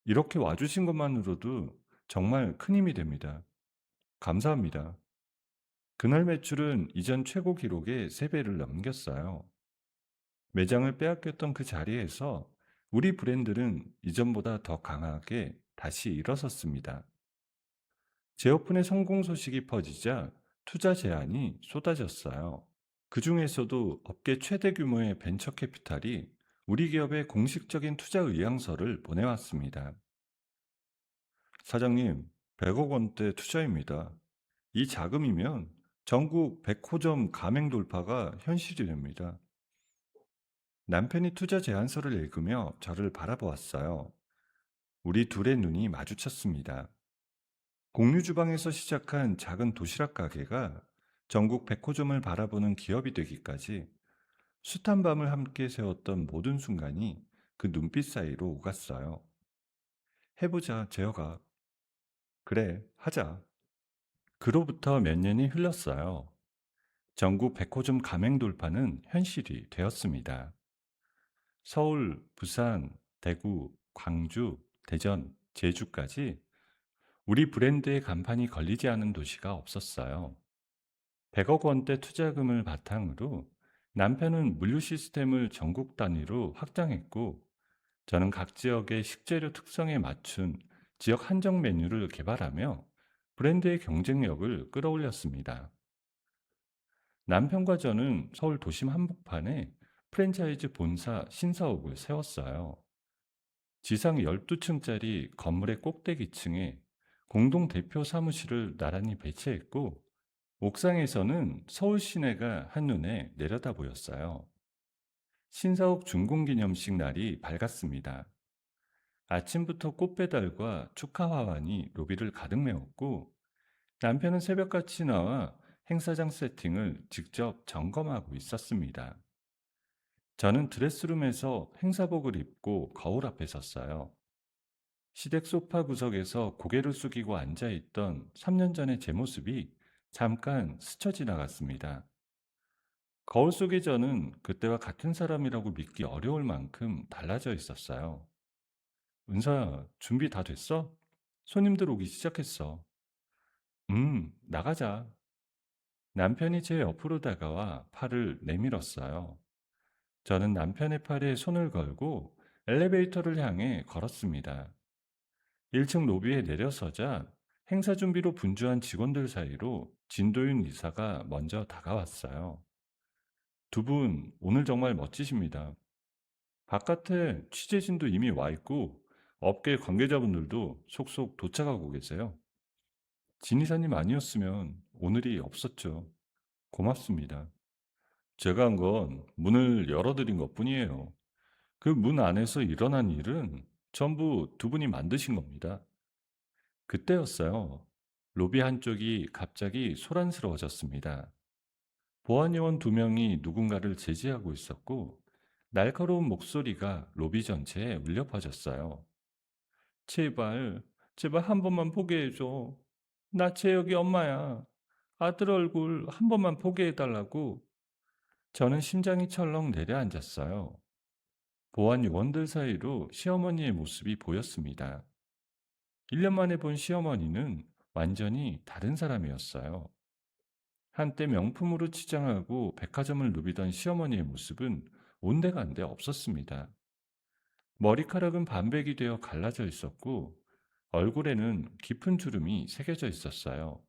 Speaker 1: 이렇게 와주신 것만으로도 정말 큰 힘이 됩니다. 감사합니다. 그날 매출은 이전 최고 기록의 3배를 넘겼어요. 매장을 빼앗겼던 그 자리에서 우리 브랜드는 이전보다 더 강하게 다시 일어섰습니다. 재오픈의 성공 소식이 퍼지자 투자 제안이 쏟아졌어요. 그 중에서도 업계 최대 규모의 벤처 캐피탈이 우리 기업에 공식적인 투자 의향서를 보내왔습니다. 사장님, 100억 원대 투자입니다. 이 자금이면 전국 100호점 가맹 돌파가 현실이 됩니다. 남편이 투자 제안서를 읽으며 저를 바라보았어요. 우리 둘의 눈이 마주쳤습니다. 공유 주방에서 시작한 작은 도시락 가게가 전국 100호점을 바라보는 기업이 되기까지 숱한 밤을 함께 세웠던 모든 순간이 그 눈빛 사이로 오갔어요. 해보자, 재혁아. 그래, 하자. 그로부터 몇 년이 흘렀어요. 전국 100호점 가맹 돌파는 현실이 되었습니다. 서울, 부산, 대구, 광주, 대전, 제주까지 우리 브랜드의 간판이 걸리지 않은 도시가 없었어요. 100억 원대 투자금을 바탕으로 남편은 물류 시스템을 전국 단위로 확장했고 저는 각 지역의 식재료 특성에 맞춘 지역 한정 메뉴를 개발하며 브랜드의 경쟁력을 끌어올렸습니다. 남편과 저는 서울 도심 한복판에 프랜차이즈 본사 신사옥을 세웠어요. 지상 12층짜리 건물의 꼭대기층에 공동 대표 사무실을 나란히 배치했고 옥상에서는 서울 시내가 한눈에 내려다 보였어요. 신사옥 준공기념식 날이 밝았습니다. 아침부터 꽃배달과 축하 화환이 로비를 가득 메웠고 남편은 새벽같이 나와 행사장 세팅을 직접 점검하고 있었습니다. 저는 드레스룸에서 행사복을 입고 거울 앞에 섰어요. 시댁 소파 구석에서 고개를 숙이고 앉아있던 3년 전의 제 모습이 잠깐 스쳐 지나갔습니다. 거울 속의 저는 그때와 같은 사람이라고 믿기 어려울 만큼 달라져 있었어요. 은서야, 준비 다 됐어? 손님들 오기 시작했어. 나가자. 남편이 제 옆으로 다가와 팔을 내밀었어요. 저는 남편의 팔에 손을 걸고 엘리베이터를 향해 걸었습니다. 1층 로비에 내려서자 행사 준비로 분주한 직원들 사이로 진도윤 이사가 먼저 다가왔어요. 두 분, 오늘 정말 멋지십니다. 바깥에 취재진도 이미 와 있고, 업계 관계자분들도 속속 도착하고 계세요. 진 이사님 아니었으면 오늘이 없었죠. 고맙습니다. 제가 한 건 문을 열어드린 것 뿐이에요. 그 문 안에서 일어난 일은 전부 두 분이 만드신 겁니다. 그때였어요. 로비 한쪽이 갑자기 소란스러워졌습니다. 보안 요원 두 명이 누군가를 제지하고 있었고, 날카로운 목소리가 로비 전체에 울려 퍼졌어요. 제발, 제발 한 번만 보게 해줘. 나 재혁이 엄마야. 아들 얼굴 한 번만 보게 해달라고. 저는 심장이 철렁 내려앉았어요. 보안 요원들 사이로 시어머니의 모습이 보였습니다. 1년 만에 본 시어머니는 완전히 다른 사람이었어요. 한때 명품으로 치장하고 백화점을 누비던 시어머니의 모습은 온데간데 없었습니다. 머리카락은 반백이 되어 갈라져 있었고 얼굴에는 깊은 주름이 새겨져 있었어요.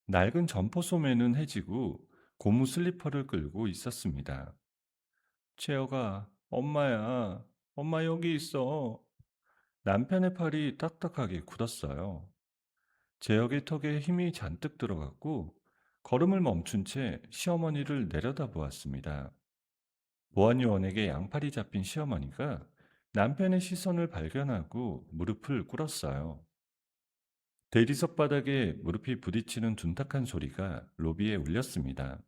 Speaker 1: 낡은 점퍼 소매는 해지고 고무 슬리퍼를 끌고 있었습니다. 채어가 엄마야, 엄마 여기 있어. 남편의 팔이 딱딱하게 굳었어요. 제혁의 턱에 힘이 잔뜩 들어갔고 걸음을 멈춘 채 시어머니를 내려다보았습니다. 보안요원에게 양팔이 잡힌 시어머니가 남편의 시선을 발견하고 무릎을 꿇었어요. 대리석 바닥에 무릎이 부딪히는 둔탁한 소리가 로비에 울렸습니다.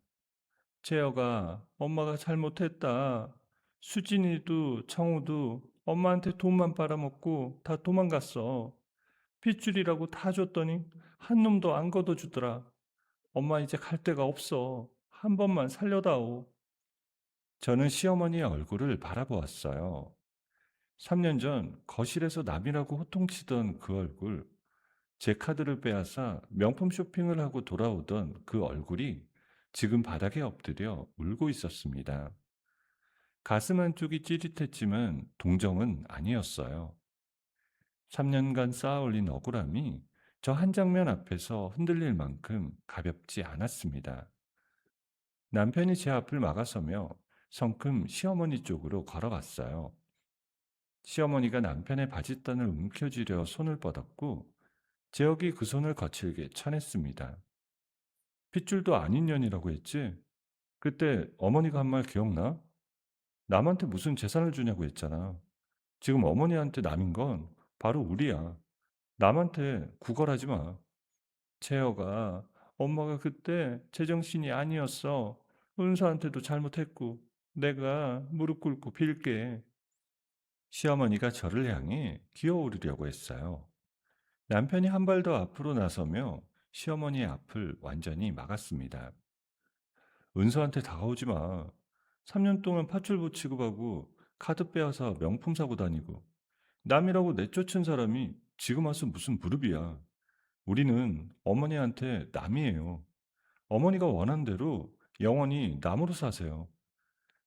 Speaker 1: 채여가 엄마가 잘못했다. 수진이도 청우도 엄마한테 돈만 빨아먹고 다 도망갔어. 핏줄이라고 다 줬더니 한 놈도 안 걷어주더라. 엄마 이제 갈 데가 없어. 한 번만 살려다오. 저는 시어머니의 얼굴을 바라보았어요. 3년 전 거실에서 남이라고 호통치던 그 얼굴, 제 카드를 빼앗아 명품 쇼핑을 하고 돌아오던 그 얼굴이 지금 바닥에 엎드려 울고 있었습니다. 가슴 한쪽이 찌릿했지만 동정은 아니었어요. 3년간 쌓아올린 억울함이 저 한 장면 앞에서 흔들릴 만큼 가볍지 않았습니다. 남편이 제 앞을 막아서며 성큼 시어머니 쪽으로 걸어갔어요. 시어머니가 남편의 바짓단을 움켜쥐려 손을 뻗었고 제혁이 그 손을 거칠게 쳐냈습니다. 핏줄도 아닌 년이라고 했지? 그때 어머니가 한 말 기억나? 남한테 무슨 재산을 주냐고 했잖아. 지금 어머니한테 남인 건 바로 우리야. 남한테 구걸하지 마. 채여가 엄마가 그때 제정신이 아니었어. 은서한테도 잘못했고 내가 무릎 꿇고 빌게. 시어머니가 저를 향해 기어오르려고 했어요. 남편이 한 발 더 앞으로 나서며 시어머니의 앞을 완전히 막았습니다. 은서한테 다가오지 마. 3년 동안 팥줄부 취급하고 카드 빼앗아 명품 사고 다니고 남이라고 내쫓은 사람이 지금 와서 무슨 무릎이야. 우리는 어머니한테 남이에요. 어머니가 원한 대로 영원히 남으로 사세요.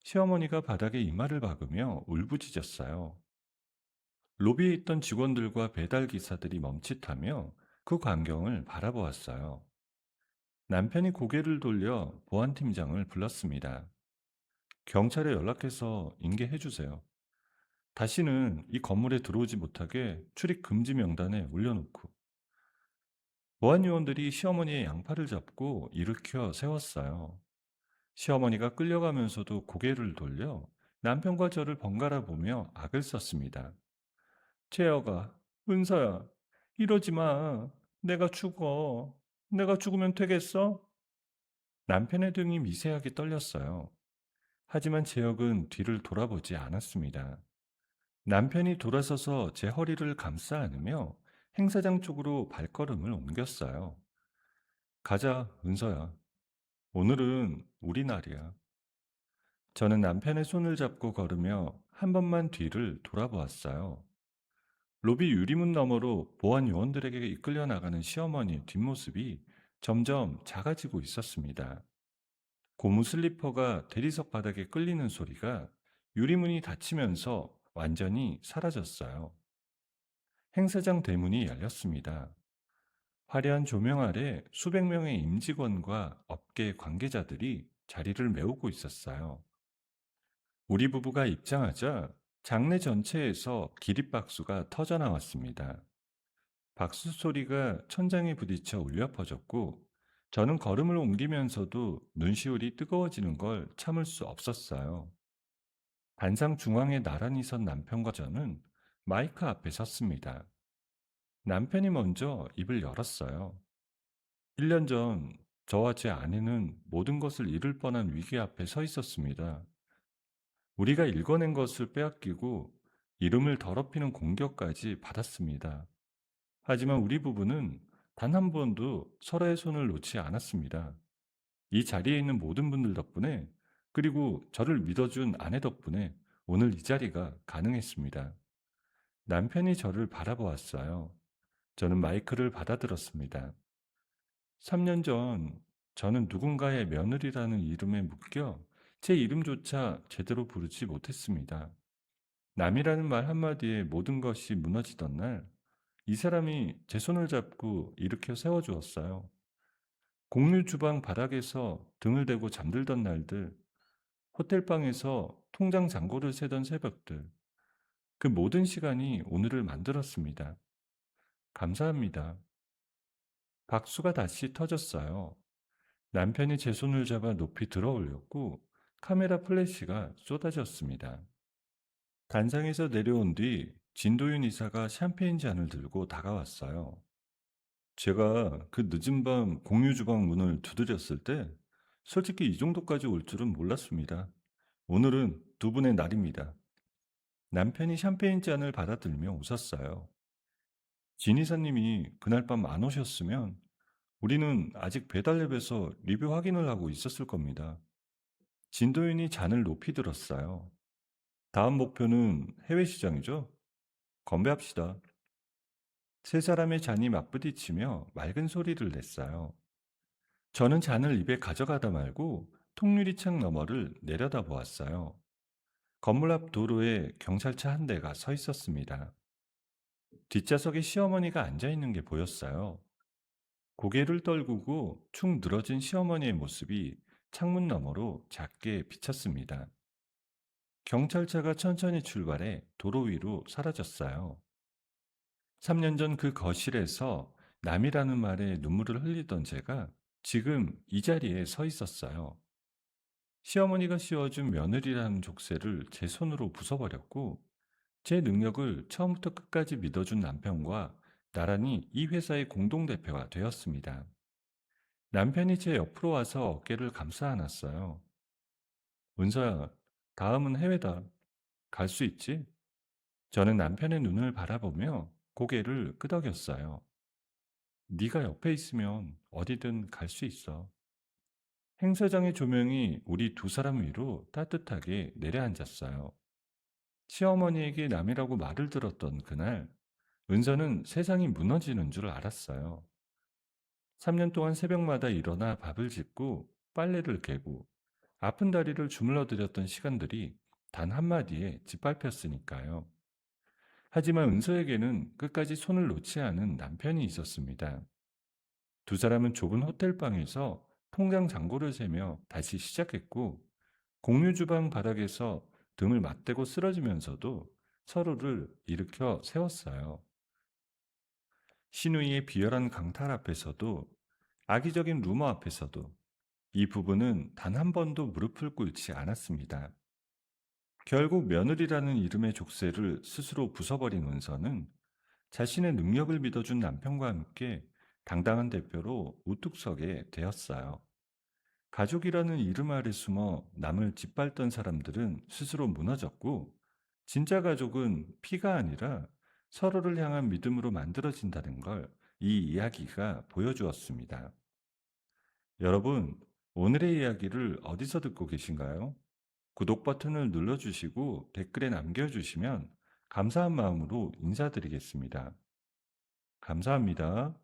Speaker 1: 시어머니가 바닥에 이마를 박으며 울부짖었어요. 로비에 있던 직원들과 배달 기사들이 멈칫하며 그 광경을 바라보았어요. 남편이 고개를 돌려 보안팀장을 불렀습니다. 경찰에 연락해서 인계해 주세요. 다시는 이 건물에 들어오지 못하게 출입 금지 명단에 올려놓고. 보안요원들이 시어머니의 양팔을 잡고 일으켜 세웠어요. 시어머니가 끌려가면서도 고개를 돌려 남편과 저를 번갈아 보며 악을 썼습니다. 채여가, 은서야, 이러지 마. 내가 죽어. 내가 죽으면 되겠어? 남편의 등이 미세하게 떨렸어요. 하지만 제혁은 뒤를 돌아보지 않았습니다. 남편이 돌아서서 제 허리를 감싸 안으며 행사장 쪽으로 발걸음을 옮겼어요. 가자, 은서야. 오늘은 우리 날이야. 저는 남편의 손을 잡고 걸으며 한 번만 뒤를 돌아보았어요. 로비 유리문 너머로 보안 요원들에게 이끌려 나가는 시어머니의 뒷모습이 점점 작아지고 있었습니다. 고무 슬리퍼가 대리석 바닥에 끌리는 소리가 유리문이 닫히면서 완전히 사라졌어요. 행사장 대문이 열렸습니다. 화려한 조명 아래 수백 명의 임직원과 업계 관계자들이 자리를 메우고 있었어요. 우리 부부가 입장하자 장내 전체에서 기립박수가 터져 나왔습니다. 박수 소리가 천장에 부딪혀 울려 퍼졌고, 저는 걸음을 옮기면서도 눈시울이 뜨거워지는 걸 참을 수 없었어요. 반상 중앙에 나란히 선 남편과 저는 마이크 앞에 섰습니다. 남편이 먼저 입을 열었어요. 1년 전 저와 제 아내는 모든 것을 잃을 뻔한 위기 앞에 서 있었습니다. 우리가 읽어낸 것을 빼앗기고 이름을 더럽히는 공격까지 받았습니다. 하지만 우리 부부는 단 한 번도 서로의 손을 놓지 않았습니다. 이 자리에 있는 모든 분들 덕분에, 그리고 저를 믿어준 아내 덕분에 오늘 이 자리가 가능했습니다. 남편이 저를 바라보았어요. 저는 마이크를 받아들었습니다. 3년 전 저는 누군가의 며느리라는 이름에 묶여 제 이름조차 제대로 부르지 못했습니다. 남이라는 말 한마디에 모든 것이 무너지던 날, 이 사람이 제 손을 잡고 일으켜 세워주었어요. 공유 주방 바닥에서 등을 대고 잠들던 날들, 호텔방에서 통장 잔고를 세던 새벽들, 그 모든 시간이 오늘을 만들었습니다. 감사합니다. 박수가 다시 터졌어요. 남편이 제 손을 잡아 높이 들어 올렸고 카메라 플래시가 쏟아졌습니다. 단상에서 내려온 뒤 진도윤 이사가 샴페인 잔을 들고 다가왔어요. 제가 그 늦은 밤 공유 주방 문을 두드렸을 때 솔직히 이 정도까지 올 줄은 몰랐습니다. 오늘은 두 분의 날입니다. 남편이 샴페인 잔을 받아들며 웃었어요. 진 이사님이 그날 밤 안 오셨으면 우리는 아직 배달앱에서 리뷰 확인을 하고 있었을 겁니다. 진도윤이 잔을 높이 들었어요. 다음 목표는 해외 시장이죠? 건배합시다. 세 사람의 잔이 맞부딪히며 맑은 소리를 냈어요. 저는 잔을 입에 가져가다 말고 통유리창 너머를 내려다 보았어요. 건물 앞 도로에 경찰차 한 대가 서 있었습니다. 뒷좌석에 시어머니가 앉아 있는 게 보였어요. 고개를 떨구고 축 늘어진 시어머니의 모습이 창문 너머로 작게 비쳤습니다. 경찰차가 천천히 출발해 도로 위로 사라졌어요. 3년 전 그 거실에서 남이라는 말에 눈물을 흘리던 제가 지금 이 자리에 서 있었어요. 시어머니가 씌워준 며느리라는 족쇄를 제 손으로 부숴버렸고, 제 능력을 처음부터 끝까지 믿어준 남편과 나란히 이 회사의 공동대표가 되었습니다. 남편이 제 옆으로 와서 어깨를 감싸 안았어요. 은서야, 다음은 해외다. 갈 수 있지? 저는 남편의 눈을 바라보며 고개를 끄덕였어요. 네가 옆에 있으면 어디든 갈 수 있어. 행사장의 조명이 우리 두 사람 위로 따뜻하게 내려앉았어요. 시어머니에게 남이라고 말을 들었던 그날, 은서는 세상이 무너지는 줄 알았어요. 3년 동안 새벽마다 일어나 밥을 짓고 빨래를 개고 아픈 다리를 주물러 드렸던 시간들이 단 한마디에 짓밟혔으니까요. 하지만 은서에게는 끝까지 손을 놓지 않은 남편이 있었습니다. 두 사람은 좁은 호텔방에서 통장 잔고를 세며 다시 시작했고, 공유 주방 바닥에서 등을 맞대고 쓰러지면서도 서로를 일으켜 세웠어요. 신우이의 비열한 강탈 앞에서도, 악의적인 루머 앞에서도 이 부부는 단 한 번도 무릎을 꿇지 않았습니다. 결국 며느리라는 이름의 족쇄를 스스로 부숴버린 은서는 자신의 능력을 믿어준 남편과 함께 당당한 대표로 우뚝 서게 되었어요. 가족이라는 이름 아래 숨어 남을 짓밟던 사람들은 스스로 무너졌고, 진짜 가족은 피가 아니라 서로를 향한 믿음으로 만들어진다는 걸 이 이야기가 보여주었습니다. 여러분, 오늘의 이야기를 어디서 듣고 계신가요? 구독 버튼을 눌러주시고 댓글에 남겨주시면 감사한 마음으로 인사드리겠습니다. 감사합니다.